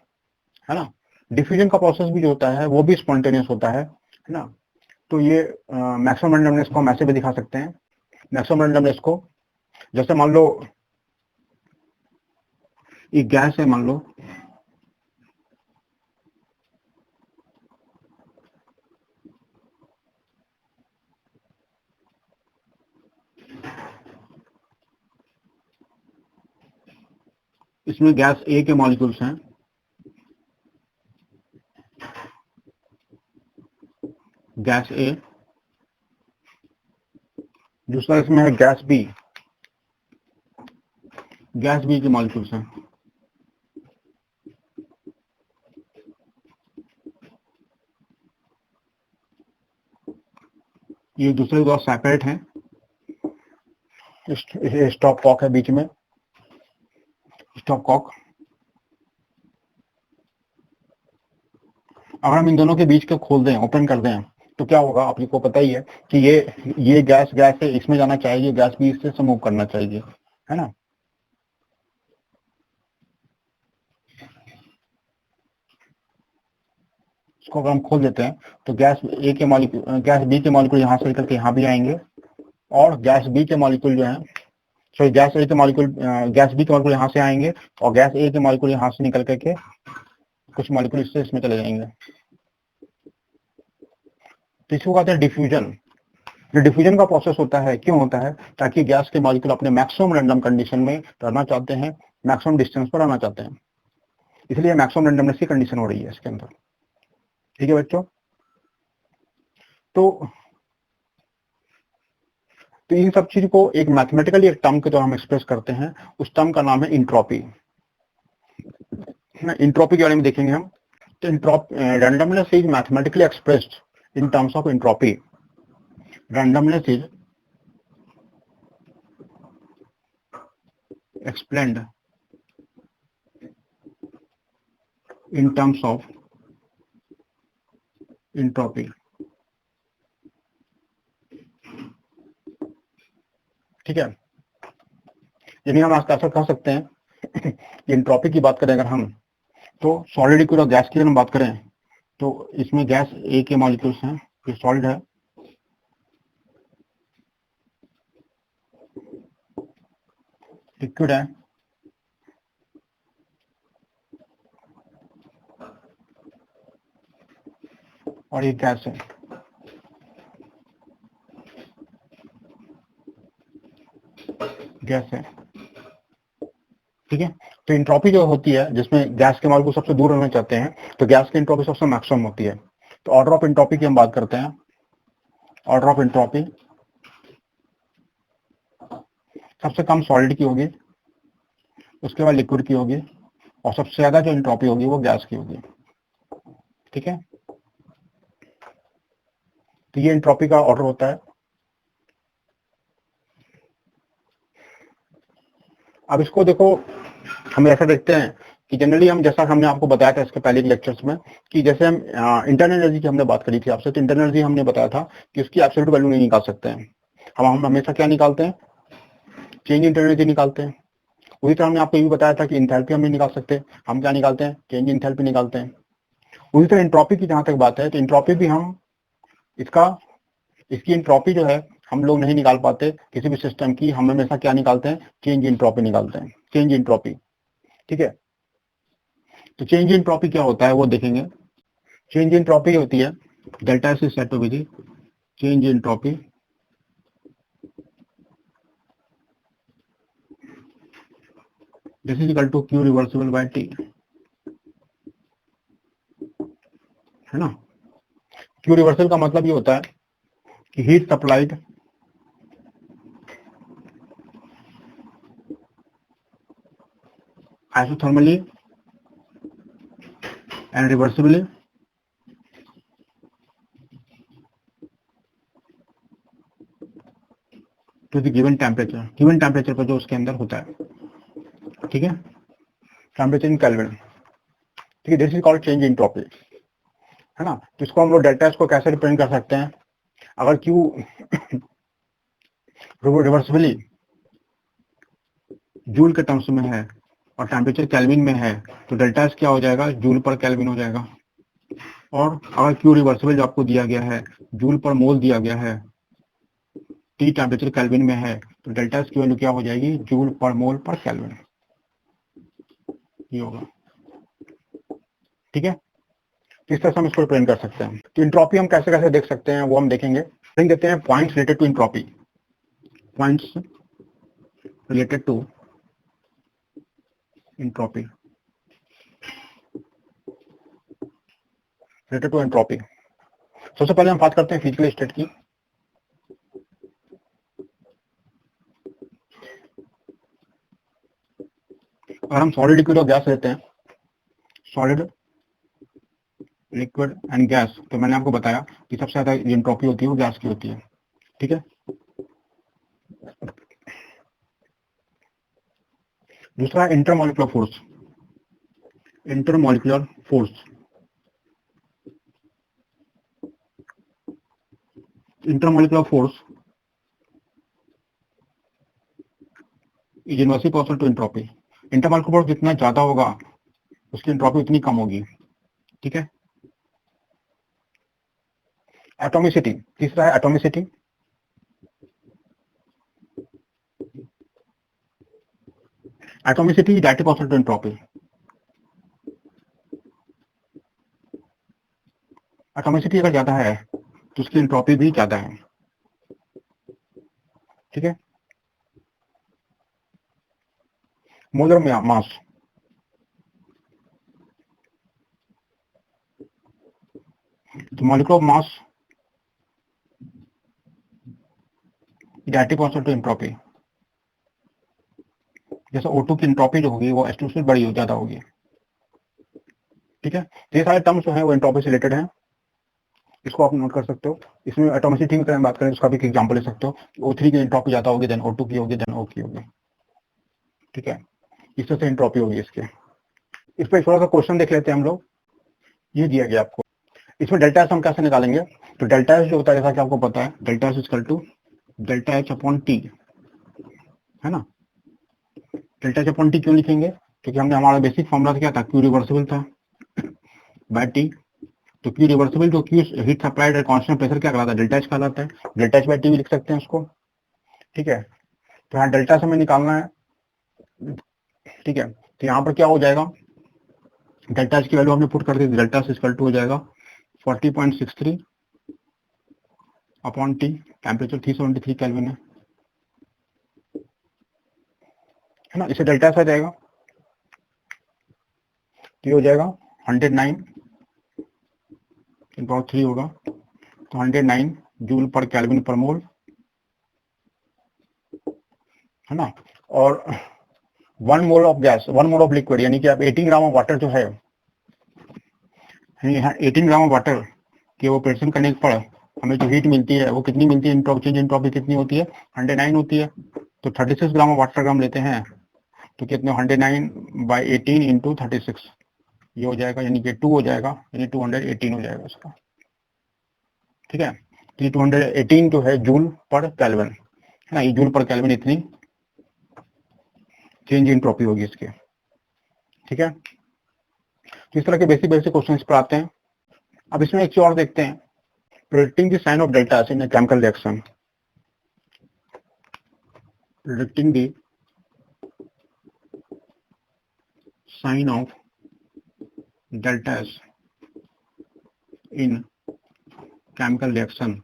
ना। डिफ्यूजन का प्रोसेस भी जो होता है वो भी स्पॉन्टेनियस होता है ना। तो ये मैक्सिमम रैंडमनेस को हम ऐसे भी दिखा सकते हैं, मैक्सिमम रैंडमनेस को, जैसे मान लो ये गैस है, मान लो इसमें गैस ए के मॉलिक्यूल्स हैं, गैस ए। दूसरा इसमें है गैस बी, गैस बी के मॉलिक्यूल्स हैं। ये दूसरे दो सेपरेट हैं, स्टॉप कॉक है बीच में, स्टॉप कॉक। अगर हम इन दोनों के बीच को खोल दें, ओपन कर दें, तो क्या होगा, आपको पता ही है कि ये गैस गैस है, इसमें जाना चाहिए, गैस भी इससे मूव करना चाहिए, है ना। इसको अगर हम खोल देते हैं तो गैस ए के मॉलिक्यूल, गैस बी के मॉलिक्यूल यहाँ से निकल के यहाँ भी आएंगे, और गैस बी के मॉलिक्यूल जो है, सॉरी गैस ए के मॉलिक्यूल, गैस बी के मॉलिक्यूल यहाँ से आएंगे, और गैस ए के मॉलिक्यूल यहाँ से निकल करके कुछ मॉलिक्यूल इससे इसमें चले जाएंगे। तो इसको कहते हैं डिफ्यूजन। ये डिफ्यूजन का प्रोसेस होता है, क्यों होता है? ताकि गैस के मॉलिक्यूल अपने मैक्सिमम रैंडम कंडीशन में रहना चाहते हैं, मैक्सिमम डिस्टेंस पर रहना चाहते हैं, इसलिए मैक्सिमम रैंडमनेस की कंडीशन हो रही है इसके अंदर। ठीक है बच्चों, तो इन सब चीज को एक मैथमेटिकली एक टर्म के द्वारा हम एक्सप्रेस करते हैं, उस टर्म का नाम है इंट्रोपी। इंट्रोपी के बारे में देखेंगे हम। तो randomness is mathematically expressed in terms of entropy. Randomness is explained in terms of entropy। ठीक है, यानी हम ऐसा कह सकते हैं एंट्रोपी की बात करें अगर हम, तो सॉलिड लिक्विड और गैस की अगर हम बात करें, तो इसमें गैस ए के मॉलिक्यूल्स हैं, ये सॉलिड है, लिक्विड है, और ये गैस है। गैस है, ठीक है। तो एंट्रोपी जो होती है, जिसमें गैस के मॉलिक्यूल सबसे दूर रहना चाहते हैं, तो गैस की एंट्रोपी सबसे मैक्सिमम होती है। तो ऑर्डर ऑफ एंट्रोपी की हम बात करते हैं। ऑर्डर ऑफ एंट्रोपी सबसे कम सॉलिड की होगी, उसके बाद लिक्विड की होगी, और सबसे ज्यादा जो एंट्रोपी होगी वो गैस की होगी। ठीक है, तो ये एंट्रोपी का ऑर्डर होता है। अब इसको देखो, हम ऐसा देखते हैं कि जनरली हम, जैसा हमने आपको बताया था इसके पहले लेक्चर्स में, कि जैसे हम इंटरनल एनर्जी की हमने बात करी थी आपसे, तो इंटरनल एनर्जी हमने बताया था कि उसकी एब्सोल्यूट वैल्यू नहीं निकाल सकते हैं हम हमेशा क्या निकालते हैं? चेंज इंटरनल एनर्जी निकालते हैं। उसी तरह हमने आपको ये भी बताया था कि इंथैल्पी हम नहीं निकाल सकते, हम क्या निकालते हैं? चेंज इंथैल्पी निकालते हैं। उसी तरह एंट्रोपी की जहां तक बात है, तो एंट्रोपी भी हम इसकी एंट्रोपी जो है हम लोग नहीं निकाल पाते किसी भी सिस्टम की, हम हमेशा क्या निकालते हैं? चेंज एंट्रोपी निकालते हैं, चेंज एंट्रोपी। ठीक है, तो चेंज एंट्रोपी क्या होता है वो देखेंगे। चेंज एंट्रोपी होती है delta S is said to be the change entropy this is equal to Q reversible by T, है ना। क्यू रिवर्सल का मतलब ये होता है कि heat supplied isothermally and reversibly to the given temperature पर जो उसके अंदर होता है। ठीक है, टेम्परेचर इन केल्विन। ठीक है, this is called change entropy, है ना। तो इसको हम लोग डेल्टा एस को कैसे रिप्रेजेंट कर सकते हैं? अगर क्यू रिवर्सिबली जूल के टर्म्स में है और टेम्परेचर केल्विन में है, तो डेल्टा एस क्या हो जाएगा? जूल पर केल्विन हो जाएगा। और अगर क्यू रिवर्सिबल जो आपको दिया गया है, जूल पर मोल दिया गया है, टी टेम्परेचर केल्विन में है, तो डेल्टा एस की वैल्यू क्या हो जाएगी? जूल पर मोल पर केल्विन, ये होगा। ठीक है, इस तरह से हम इसको रिप्रेजेंट कर सकते हैं। तो इंट्रोपी हम कैसे कैसे देख सकते हैं वो हम देखेंगे। देखते हैं points related to entropy. Points related to entropy, related to entropy. सबसे पहले हम बात करते हैं फिजिकल स्टेट की। अगर हम सॉलिड लिक्विड और गैस लेते हैं, सॉलिड लिक्विड एंड गैस, तो मैंने आपको बताया कि सबसे ज्यादा एंट्रोपी होती है वो गैस की होती है। ठीक है, दूसरा intermolecular force. Intermolecular force, intermolecular force is inversely proportional to entropy. Intermolecular force जितना ज्यादा होगा उसकी एंट्रोपी उतनी कम होगी। ठीक है, एटॉमिसिटी, तीसरा है atomicity. Atomicity directly proportional to entropy. Atomicity अगर ज्यादा है तो उसकी एंट्रोपी भी ज्यादा है, ठीक है। मोलर मास, तो molecular mass directly proportional to entropy. जैसे O2 की एंट्रोपी जो होगी वो H2 से बड़ी ज्यादा होगी, ठीक है। तो ये सारे टर्म्स जो है वो एंट्रोपी से रिलेटेड हैं, इसको आप नोट कर सकते हो। इसमें एटॉमिसिटी की बात करें तो उसका भी एक एग्जांपल ले सकते हो। O3 की एंट्रोपी ज्यादा होगी देन O2 की होगी देन O की होगी, ठीक है। इस तरह से एंट्रोपी होगी इसके। इस पर थोड़ा सा क्वेश्चन देख लेते हैं हम लोग। ये दिया गया आपको, इसमें डेल्टा एस हम कैसे निकालेंगे। तो डेल्टा एस जो होता है जैसा कि आपको पता है, delta S equal to delta H upon T, है ना। डेल्टा एच अपॉन टी क्यों लिखेंगे, क्योंकि हमने हमारा बेसिक फॉर्मूला क्या था, क्यू रिवर्सिबल था बाय टी। तो क्यू रिवर्सिबल जो क्यू हीट सप्लाइड है कांस्टेंट प्रेशर क्या कहलाता है, डेल्टा एच कहलाता है। डेल्टा एच बाय टी भी लिख सकते हैं उसको, ठीक है। तो यहाँ डेल्टा से हमें निकालना है, ठीक है। तो यहाँ पर क्या हो जाएगा, डेल्टा एच की वैल्यू हमने पुट कर दी, डेल्टा एच इक्वल टू हो जाएगा 40.63 अपॉन टी, टेम्परेचर 373 केल्विन है ना। इसे डेल्टा एच आ जाएगा, तो हो जाएगा 109/3 होगा, तो 109 जूल पर केल्विन पर मोल, है ना। और 1 mole of gas, 1 mole of liquid, यानी कि आप 18 ग्राम ऑफ वाटर जो है, 18 ग्राम ऑफ वाटर के ऑपरेशन करने पर हमें जो हीट मिलती है वो कितनी मिलती है, चेंज एंट्रोपी कितनी होती है, 109 होती है। तो 36 ग्राम ऑफ वाटर हम लेते हैं तो कितने, 109/18 इंटू 36, ये हो जाएगा, यानी कि 2 हो जाएगा, यानी 218 हो जाएगा उसका, ठीक है। तो ये 218 जो है जूल पर केल्विन, है ना। ये जूल पर केल्विन इतनी चेंज एंट्रोपी होगी इसके, ठीक है। तो इस तरह के बेसिक बेसिक क्वेश्चन पर आते हैं। अब इसमें एक चीज और देखते हैं, predicting the sign of delta S in a chemical reaction. Predicting the sign of delta S in chemical reaction.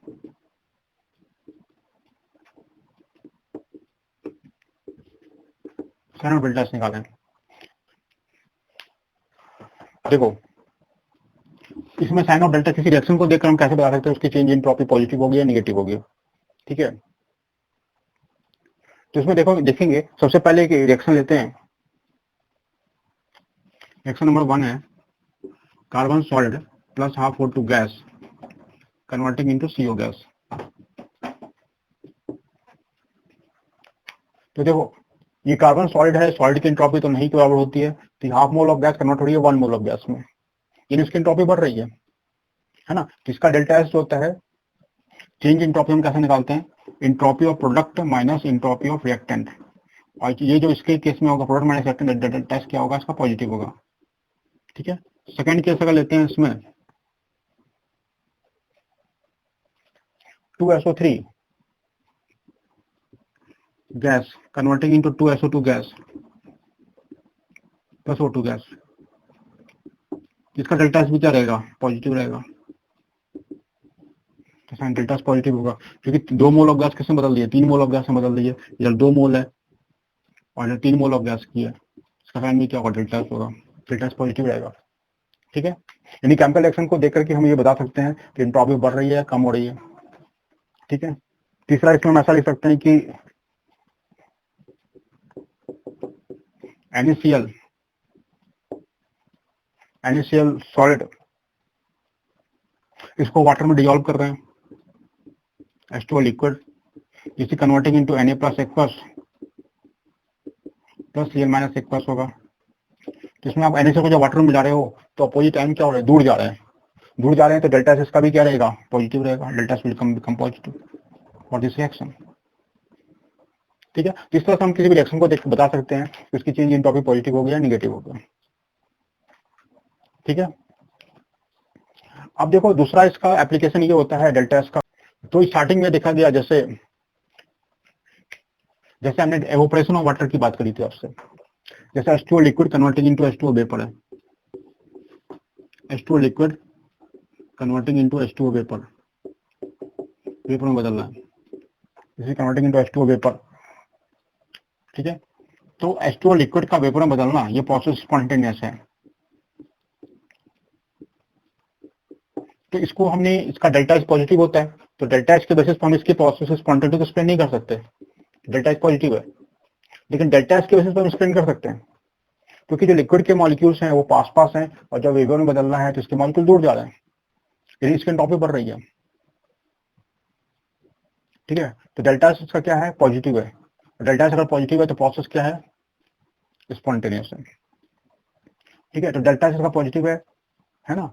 Sign of delta S निकालें। देखो इसमें साइन ऑफ डेल्टा किसी रिएक्शन को देखकर हम कैसे बता सकते हैं उसकी चेंज एंट्रोपी पॉजिटिव होगी या नेगेटिव होगी, ठीक है। तो इसमें देखो देखेंगे, सबसे पहले एक रिएक्शन लेते हैं। रिएक्शन नंबर 1 है carbon solid plus half O2 gas converting into CO gas. तो देखो ये कार्बन सॉलिड है, सॉलिड की एंट्रोपी तो नहीं के बराबर होती है, तो half mole of gas convert हो रही है 1 मोल ऑफ गैस में, यानी इसकी एंट्रोपी बढ़ रही है ना। तो इसका डेल्टा एस जो होता है, चेंज एंट्रोपी हम कैसे निकालते हैं, entropy of product minus entropy of reactant. और ये जो इसके केस में होगा product minus reactant, delta S क्या होगा, इसका पॉजिटिव होगा, ठीक है। सेकंड केस अगर लेते हैं इसमें 2SO3 gas converting into 2SO2 gas plus O2 gas, इसका डेल्टा एस भी क्या रहेगा, पॉजिटिव रहेगा। तो साइन डेल्टा एस पॉजिटिव होगा, क्योंकि 2 मोल ऑफ गैस किसने बदल दिया, 3 मोल ऑफ गैस में बदल दी है। इधर 2 मोल है और इधर 3 मोल ऑफ गैस की है, इसका साइन भी क्या होगा, डेल्टा एस होगा, डेल्टा एस पॉजिटिव रहेगा, ठीक है। यानी केमिकल रिएक्शन को देख करके हम ये बता सकते हैं कि एंट्रोपी बढ़ रही है या कम हो रही है, ठीक है। तीसरा इसमें हम ऐसा लिख सकते हैं कि NaCl सॉलिड इसको वाटर में डिसॉल्व कर रहे हैं, H2O लिक्विड, जिसकी converting into Na plus aqueous plus Cl minus aqueous होगा। तो इसमें आप NaCl को जब वाटर में मिला रहे हो तो अपोजिट आयन क्या हो रहे हैं, दूर जा रहे हैं, दूर जा रहे हैं, तो डेल्टा एस का भी क्या रहेगा, पॉजिटिव रहेगा, delta S will become positive for this reaction, ठीक है। तो इस तरह से हम किसी भी रिएक्शन को देख के बता सकते हैं कि उसकी चेंज एंट्रोपी पॉजिटिव हो गया या निगेटिव हो गया, ठीक है। अब देखो दूसरा इसका एप्लीकेशन ये होता है डेल्टा एस का। तो स्टार्टिंग में देखा गया जैसे जैसे हमने एवोपरेशन ऑफ वाटर की बात करी थी आपसे, जैसे H2O liquid converting into H2O vapour है, H2O liquid converting into H2O vapour, vapour में बदलना है, इसे कन्वर्टिंग इनटू H2O वेपर, ठीक है। तो H2O लिक्विड का वेपर में बदलना ये प्रोसेस स्पॉन्टेनियस है। तो इसको हमने इसका डेल्टा एस पॉजिटिव होता है, तो डेल्टा एस के बेसिस पर हम इसके प्रोसेस स्पॉन्टेनिटी को एक्सप्लेन नहीं कर सकते, डेल्टा एस पॉजिटिव है, लेकिन डेल्टा एस के बेसिस पर हम एक्सप्लेन कर सकते हैं, क्योंकि जो लिक्विड के मॉलिक्यूल्स हैं वो पास पास हैं और जब वेपर में बदलना है तो इसके मॉलिक्यूल दूर जा रहे हैं, यानी इसकी एंट्रोपी बढ़ रही है, ठीक है। तो डेल्टा एस इसका क्या है, पॉजिटिव है। डेल्टा एस अगर पॉजिटिव है तो प्रोसेस क्या है, स्पॉन्टेनियस है, ठीक है। तो डेल्टा एस इसका पॉजिटिव है ना,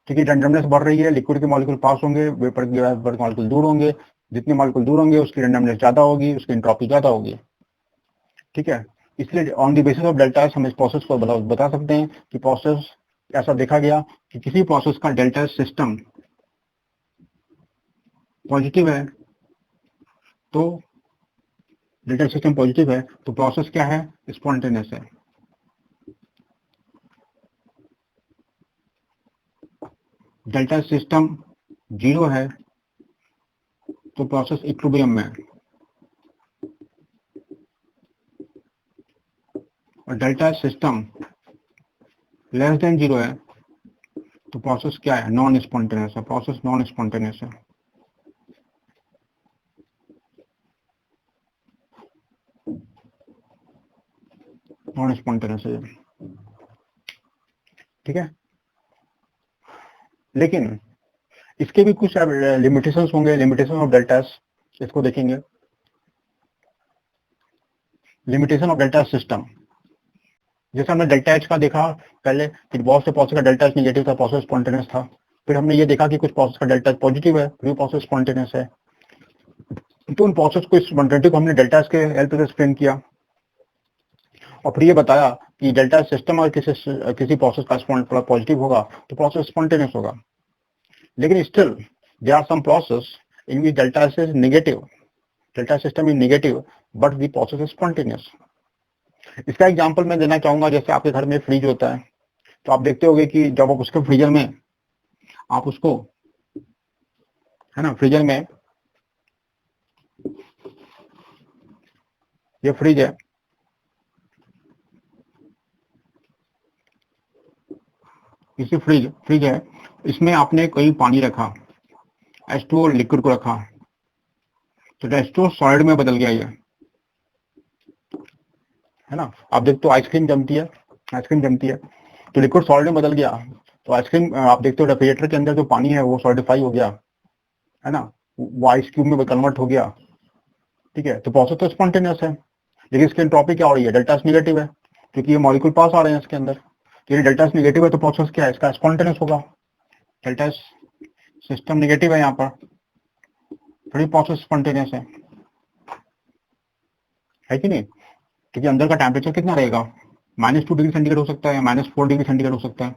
क्योंकि रैंडमनेस बढ़ रही है, लिक्विड के मॉलिक्यूल पास होंगे, वेपर के मॉलिक्यूल दूर होंगे, जितने मॉलिक्यूल दूर होंगे उसकी रैंडमनेस ज्यादा होगी, उसकी एंट्रोपी ज्यादा होगी, ठीक है। इसलिए on the basis of delta S हम इस प्रोसेस को बता सकते हैं कि प्रोसेस ऐसा देखा गया कि किसी प्रोसेस का डेल्टा एस सिस्टम पॉजिटिव है, तो डेल्टा सिस्टम पॉजिटिव है तो प्रोसेस क्या है, स्पॉन्टेनियस है। डेल्टा सिस्टम जीरो है तो प्रोसेस इक्विलिब्रियम में है, और delta system less than zero है तो प्रोसेस क्या है, नॉन स्पॉन्टेनियस है, प्रोसेस नॉन स्पॉन्टेनियस है। नॉन स्पॉन्टेनियस है, ठीक है। लेकिन इसके भी कुछ लिमिटेशंस होंगे, लिमिटेशन ऑफ डेल्टा एस, इसको देखेंगे। लिमिटेशन ऑफ डेल्टा सिस्टम, जैसे हमने डेल्टा एच का देखा पहले कि बहुत से प्रोसेस का डेल्टा एच नेगेटिव था, प्रोसेस स्पॉन्टेनियस था, फिर हमने ये देखा कि कुछ प्रोसेस का डेल्टा एच पॉजिटिव है, फिर प्रोसेस स्पॉन्टेनियस है। तो उन प्रोसेस को स्पॉन्टेनिटी को हमने डेल्टा एच के हेल्प से एक्सप्लेन किया, और फिर ये बताया कि डेल्टा सिस्टम और किसी प्रोसेस का पॉजिटिव होगा तो प्रोसेस स्पॉन्टेनियस होगा, लेकिन still there are some process in which delta is negative, delta system is negative but the process is spontaneous. इसका एग्जांपल मैं देना चाहूंगा, जैसे आपके घर में फ्रिज होता है, तो आप देखते होंगे कि जब आप उसके फ्रीजर में आप उसको, है ना, फ्रीजर में ये फ्रिज है, इसी फ्रिज है, इसमें आपने कोई पानी रखा, H2O लिक्विड को रखा, तो H2O सॉलिड में बदल गया ये, है ना। आप देखते हो आइसक्रीम जमती है, आइसक्रीम जमती है तो लिक्विड सॉलिड में बदल गया, तो आइसक्रीम आप देखते हो रेफ्रिजरेटर के अंदर जो पानी है वो सॉलिडिफाई हो गया, है ना, वो आइस क्यूब में कन्वर्ट हो गया, ठीक है। तो प्रोसेस तो स्पॉन्टेनियस है, लेकिन इसकी एंट्रोपी क्या हो रही है, डेल्टा एस नेगेटिव है, क्योंकि ये मॉलिक्यूल पास आ रहे हैं इसके अंदर, तो ये डेल्टा एस नेगेटिव है तो प्रोसेस क्या है, इसका स्पॉन्टेनियस होगा। डेल्टा एस सिस्टम नेगेटिव है यहाँ पर, थोड़ी प्रोसेस स्पॉन्टेनियस है कि नहीं, क्योंकि अंदर का टेम्परेचर कितना रहेगा, -2 डिग्री सेंटीग्रेड हो सकता है, -4 डिग्री सेंटीग्रेड हो सकता है,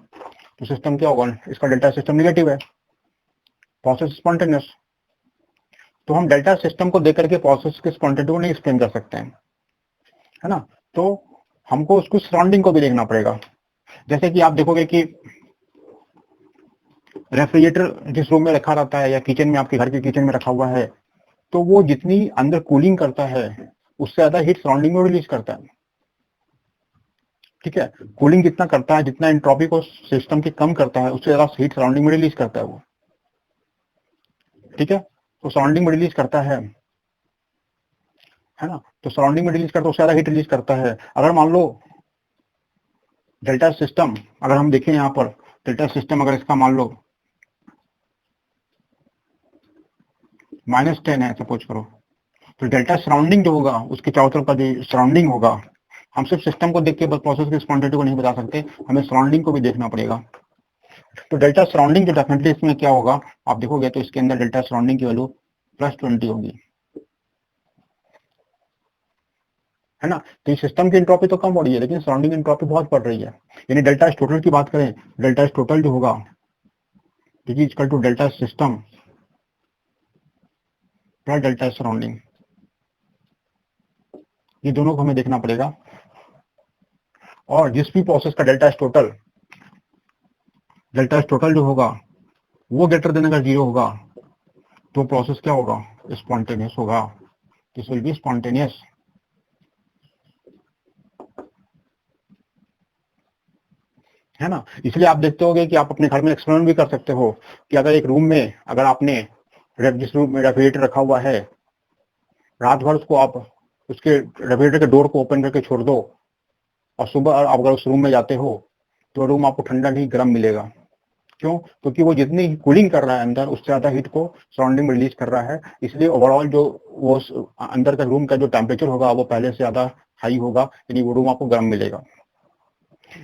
तो सिस्टम क्या होगा, इसका डेल्टा सिस्टम नेगेटिव है, प्रोसेस स्पॉन्टेनियस। तो हम डेल्टा सिस्टम को देख करके प्रोसेस के स्पॉन्टेनिटी को नहीं एक्सप्लेन कर सकते हैं, है ना। तो हमको उसको सराउंडिंग को भी देखना पड़ेगा, जैसे कि आप देखोगे कि रेफ्रिजरेटर जिस रूम में रखा रहता है या किचन में, आपके घर के किचन में रखा हुआ है, तो वो जितनी अंदर कूलिंग करता है उससे ज्यादा हीट सराउंडिंग में रिलीज करता है, ठीक है। कूलिंग जितना करता है, जितना एंट्रोपी को सिस्टम की कम करता है, उससे ज्यादा हीट सराउंडिंग में रिलीज करता है वो, ठीक है। तो सराउंडिंग में रिलीज करता है ना, तो सराउंडिंग में रिलीज करता है, उससे ज्यादा हीट रिलीज करता है। अगर मान लो डेल्टा सिस्टम, अगर हम देखें यहाँ पर डेल्टा सिस्टम, अगर इसका मान लो -10 है सपोज करो, तो डेल्टा सराउंडिंग जो होगा, उसके चारों तरफ का जो सराउंडिंग होगा, हम सिर्फ सिस्टम को देख के बस प्रोसेस की स्पॉन्टेनिटी को नहीं बता सकते, हमें सराउंडिंग को भी देखना पड़ेगा। तो डेल्टा सराउंडिंग जो डेफिनेटली इसमें क्या होगा, आप देखोगे तो इसके अंदर डेल्टा सराउंडिंग की वैल्यू +20 होगी, है ना। तो सिस्टम की एंट्रोपी तो कम हो रही है, लेकिन सराउंडिंग एंट्रोपी बहुत बढ़ रही है, यानी डेल्टा टोटल की बात करें, डेल्टा टोटल जो होगा, T is equal to delta system plus delta surrounding, ये दोनों को हमें देखना पड़ेगा। और जिस भी प्रोसेस का डेल्टा टोटल जो होगा वो ग्रेटर देन अगर 0 होगा तो प्रोसेस क्या होगा, स्पॉन्टेनियस होगा। दिस विल बी स्पॉन्टेनियस, है ना। इसलिए आप देखते होगे कि आप अपने घर में एक्सपेरिमेंट भी कर सकते हो कि अगर एक रूम में अगर आपने जिस रूम में रेफ्रिजरेटर रखा हुआ है, रात भर उसको आप उसके रेफ्रिजरेटर के डोर को ओपन करके छोड़ दो और सुबह आप अगर उस रूम में जाते हो तो रूम आपको ठंडा नहीं गर्म मिलेगा। क्यों? क्योंकि वो जितनी कूलिंग कर रहा है अंदर उससे ज्यादा हीट को सराउंडिंग में रिलीज कर रहा है। इसलिए ओवरऑल जो वो अंदर का रूम का जो टेम्परेचर होगा वो पहले से ज्यादा हाई होगा, यानी वो रूम आपको गर्म मिलेगा।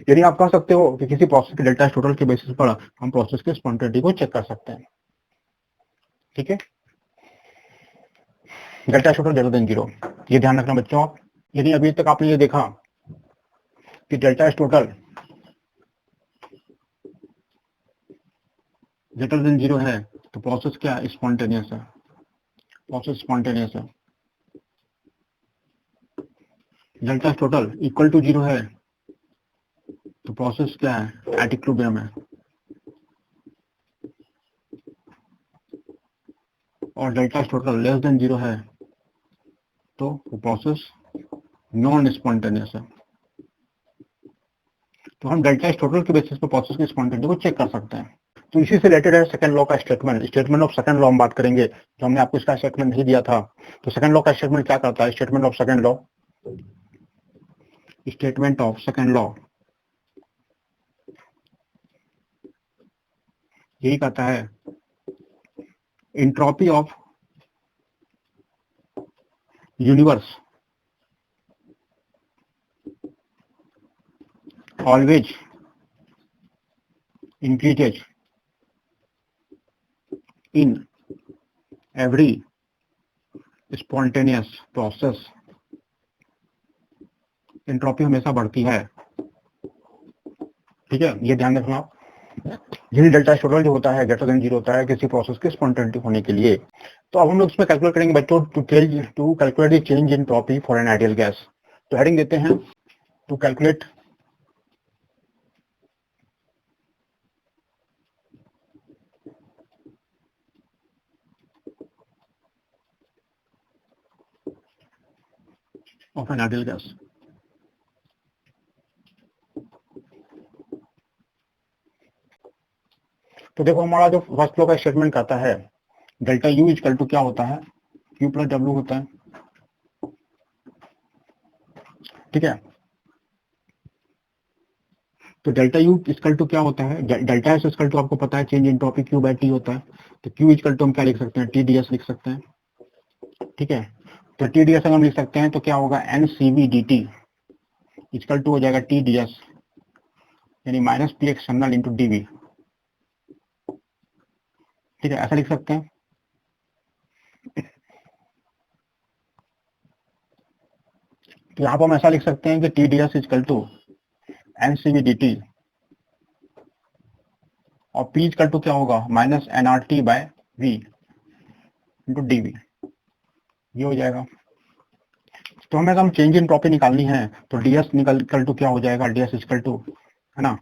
यानी आप कह सकते हो कि किसी प्रोसेस के डेल्टा टोटल के बेसिस पर हम प्रोसेस के स्पॉन्टेनिटी को चेक कर सकते हैं। ठीक है, डेल्टा टोटल ग्रेटर देन 0, ये ध्यान रखना बच्चों आप। यदि अभी तक आपने ये देखा कि डेल्टा टोटल ग्रेटर देन 0 है तो प्रोसेस क्या है, स्पॉन्टेनियस है, प्रोसेस स्पॉन्टेनियस है। डेल्टा टोटल इक्वल टू 0 है तो प्रोसेस क्या है, एट इक्विलिब्रियम है। और डेल्टा टोटल लेस देन 0 है तो प्रोसेस नॉन स्पॉन्टेनियस है। तो हम डेल्टा टोटल के बेसिस पर प्रोसेस की स्पॉन्टेनिटी को चेक कर सकते हैं। तो इसी से रिलेटेड है सेकंड लॉ का स्टेटमेंट ऑफ सेकंड लॉ हम बात करेंगे। जो हमने आपको इसका स्टेटमेंट नहीं दिया था, तो सेकंड लॉ का स्टेटमेंट क्या करता है, स्टेटमेंट ऑफ सेकंड लॉ यही कहता है, entropy of universe always increases in every spontaneous process. Entropy हमेशा बढ़ती है। ठीक है, ये ध्यान रखना आप। यही डेल्टा टोटल जो होता है ग्रेटर देन 0 होता है किसी प्रोसेस के स्पॉन्टेनिटी होने के लिए। तो अब हम लोग इसमें कैलकुलेट करेंगे बच्चों, to calculate the change in entropy for an ideal gas. तो हेडिंग देते हैं to calculate of an ideal gas. तो देखो हमारा जो फर्स्ट लॉ का स्टेटमेंट कहता है डेल्टा यू इक्वल टू क्या होता है, क्यू प्लस डब्ल्यू होता है। ठीक है, तो डेल्टा यू इक्वल टू क्या होता है, डेल्टा एस इक्वल टू आपको पता है change in topic Q by T होता है। तो क्यू इक्वल टू हम क्या लिख सकते हैं, टी डी एस लिख सकते हैं। ठीक है, तो टी डी एस अगर हम लिख सकते हैं तो क्या होगा, N C V D T equal to हो जाएगा टी डी एस यानी minus P external into D V. ठीक है, ऐसा लिख सकते हैं। तो यहाँ पर हम ऐसा लिख सकते हैं कि T D S equal to N C V D T और पी इक्वल टू क्या होगा, minus N R T by V into D V, ये हो जाएगा। तो हमें अगर हम चेंज इन प्रॉपर्टी निकालनी है तो डी एस निकल टू क्या हो जाएगा, डी एस इक्वल टू, है ना,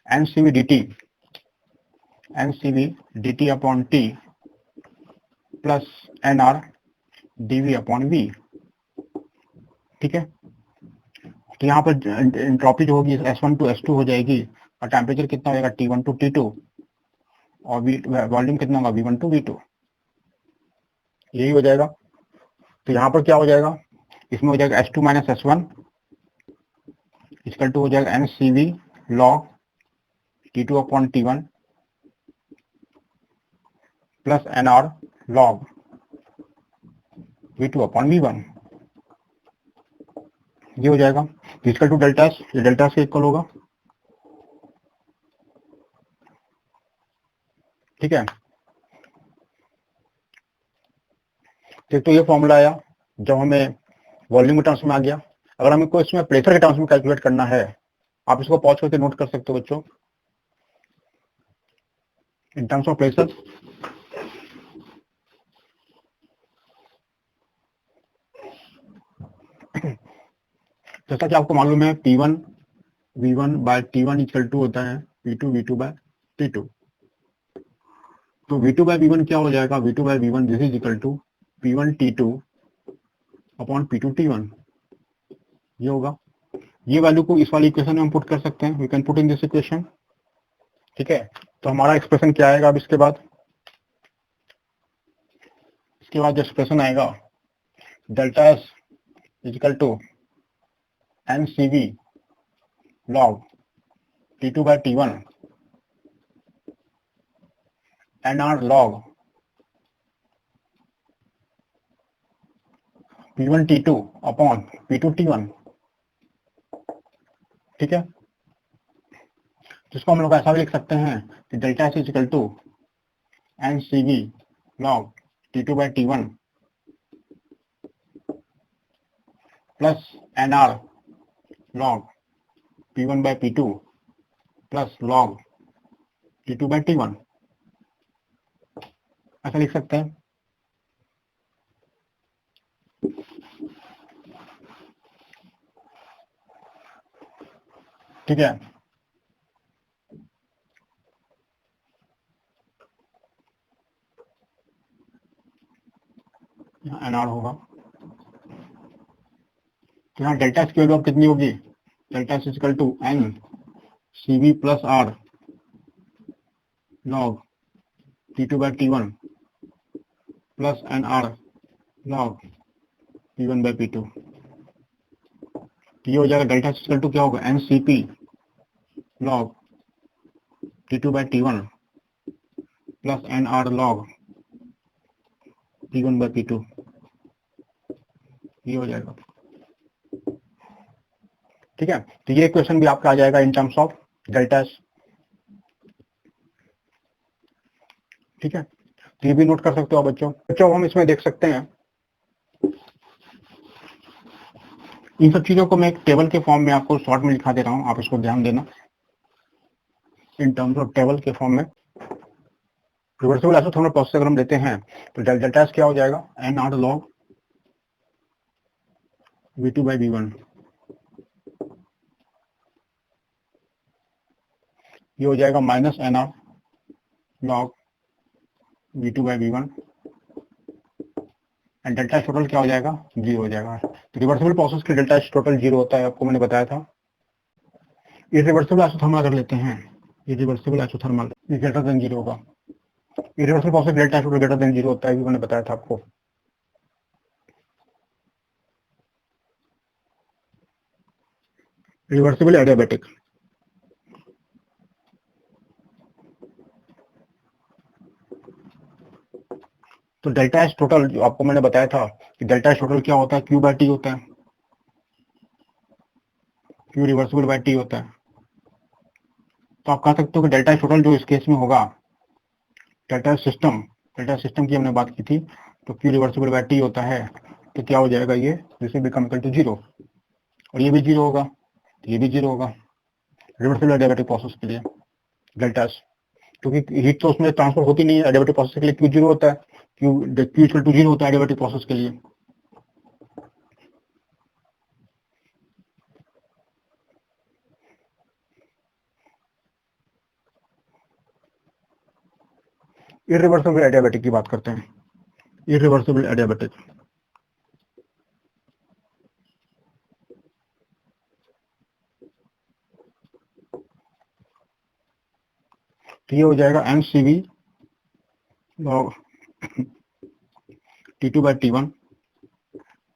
N C V D T upon T plus N R D V upon V. ठीक है, तो यहाँ पर एंट्रोपी जो होगी S1 टू S2 हो जाएगी और टेम्परेचर कितना हो जाएगा T1 टू T2 और वॉल्यूम कितना होगा V1 टू V2, यही हो जाएगा। तो यहाँ पर क्या हो जाएगा, इसमें हो जाएगा S2 minus S1 equal to हो जाएगा NCV log T2 upon T1 plus NR log V2 upon V1, ये हो जाएगा। इक्वल टू डेल्टा एस, ये डेल्टा एस के इक्वल होगा। ठीक है, तो ये फॉर्मूला आया जब हमें वॉल्यूम के टर्म्स में आ गया। अगर हमें कोई इसमें प्रेशर के टर्म्स में कैलकुलेट करना है, आप इसको पॉज करके नोट कर सकते हो बच्चों। इन टर्म्स ऑफ प्रेशर जैसा कि आपको मालूम है P1 V1 bye T1 equal to होता है P2 V2 बाय T2। तो V2 बाय V1 क्या हो जाएगा, V2 by V1 this is equal to P1 T2 upon P2 T1। ये होगा, ये वैल्यू को इस वाली इक्वेशन में हम पुट कर सकते हैं, we can put in this equation. ठीक है, तो हमारा एक्सप्रेशन क्या आएगा अब इसके बाद जो एक्सप्रेशन आएगा delta S equal to N C V log T2 by T1 N R log P1 T2 upon P2 T1। ठीक है, जिसको हम लोग ऐसा भी लिख सकते हैं कि delta S equal to N C V log T2 by T1 plus N R log P1 by P2 plus log T2 by T1, ऐसा लिख सकते हैं। ठीक है, यहाँ एन आर होगा, तो यहाँ डेल्टा एस की वैल्यू अब कितनी होगी, delta S equal to N C V plus R log T2 by T1 plus N R log P1 by P2। ये हो जाएगा डेल्टा एस इक्वल टू क्या होगा, N C P log T2 by T1 plus N R log P1 by P2। ये हो जाएगा। ठीक है, तो ये क्वेश्चन भी आपका आ जाएगा in terms of delta S. ठीक है, तो ये भी नोट कर सकते हो बच्चों हम इसमें देख सकते हैं, इन सब चीजों को मैं एक टेबल के फॉर्म में आपको शॉर्ट में लिखा दे रहा हूं, आप इसको ध्यान देना। इन टर्म्स ऑफ टेबल के फॉर्म में रिवर्सिबल आइसोथर्मल प्रोसेस अगर हम लेते हैं तो डेल्टा एस क्या हो जाएगा, N R log V2 by V1। ये हो जाएगा minus N R log V2 by V1 and delta S total क्या हो जाएगा, 0 हो जाएगा। तो रिवर्सिबल प्रोसेस के डेल्टा एस टोटल 0 होता है, आपको मैंने बताया था। इरिवर्सिबल आइसोथर्मल अगर लेते हैं, इरिवर्सिबल आइसोथर्मल ग्रेटर देन 0 होगा। Irreversible process delta S total greater than 0 होता है, ये मैंने बताया था आपको। रिवर्सिबल एडियाबेटिक, तो डेल्टा एस टोटल जो आपको मैंने बताया था कि डेल्टा एस टोटल क्या होता है, क्यू बाय टी होता है, क्यू रिवर्सिबल बाय टी होता है। तो आप कह सकते हो कि डेल्टा एस टोटल जो इस केस में होगा, डेल्टा सिस्टम की हमने बात की थी, तो क्यू रिवर्सिबल बाय टी होता है, तो क्या हो जाएगा, ये this will become equal to 0, और ये भी 0 होगा, तो ये भी 0 होगा रिवर्सिबल एडियाबेटिक प्रोसेस के लिए डेल्टा एस, क्योंकि हीट तो उसमें ट्रांसफर होती नहीं है। एडियाबेटिक प्रोसेस के लिए क्यू 0 होता है, क्यू इक्वल टू 0 होता है एडियाबेटिक प्रोसेस के लिए। इरिवर्सिबल एडियाबेटिक की बात करते हैं, इरिवर्सिबल एडियाबेटिक, तो ये हो जाएगा N C V log T2 by T1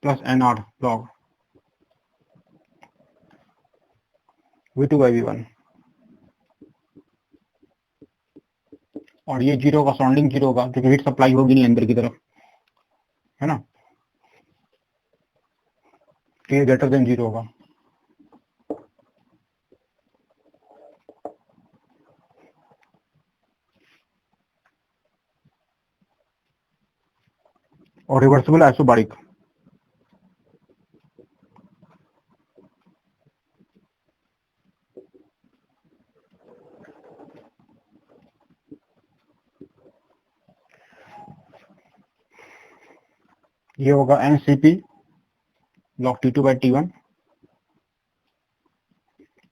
plus N R log V2 by V1, और ये 0 का सराउंडिंग 0 होगा क्योंकि हीट सप्लाई होगी नहीं अंदर की तरफ, है ना, तो ये ग्रेटर देन 0 होगा। और रिवर्सिबल आइसोबारिक, ये होगा NCP log T2 by T1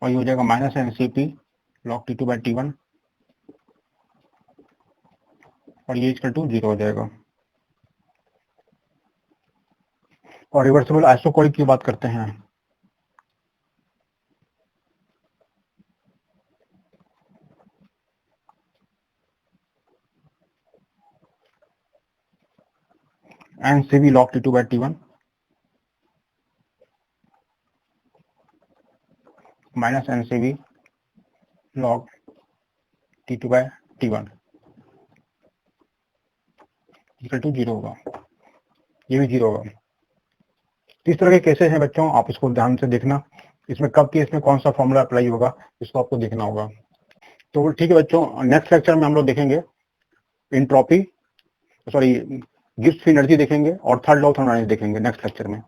और ये हो जाएगा minus NCP log T2 by T1 और ये इक्वल टू 0 हो जाएगा। और रिवर्सिबल आइसोकोरिक की बात करते हैं। NCV log T2 by T1 minus NCV log T2 by T1 equal to 0 होगा। ये भी 0 होगा। इस तरह के केसेस हैं बच्चों, आप इसको ध्यान से देखना। इसमें कब केस में कौन सा फॉर्मूला अप्लाई होगा इसको आपको देखना होगा। तो ठीक है बच्चों, नेक्स्ट लेक्चर में हम लोग देखेंगे entropy, sorry Gibbs free energy देखेंगे और थर्ड लॉ ऑफ थर्मोडायनामिक्स देखेंगे नेक्स्ट लेक्चर में।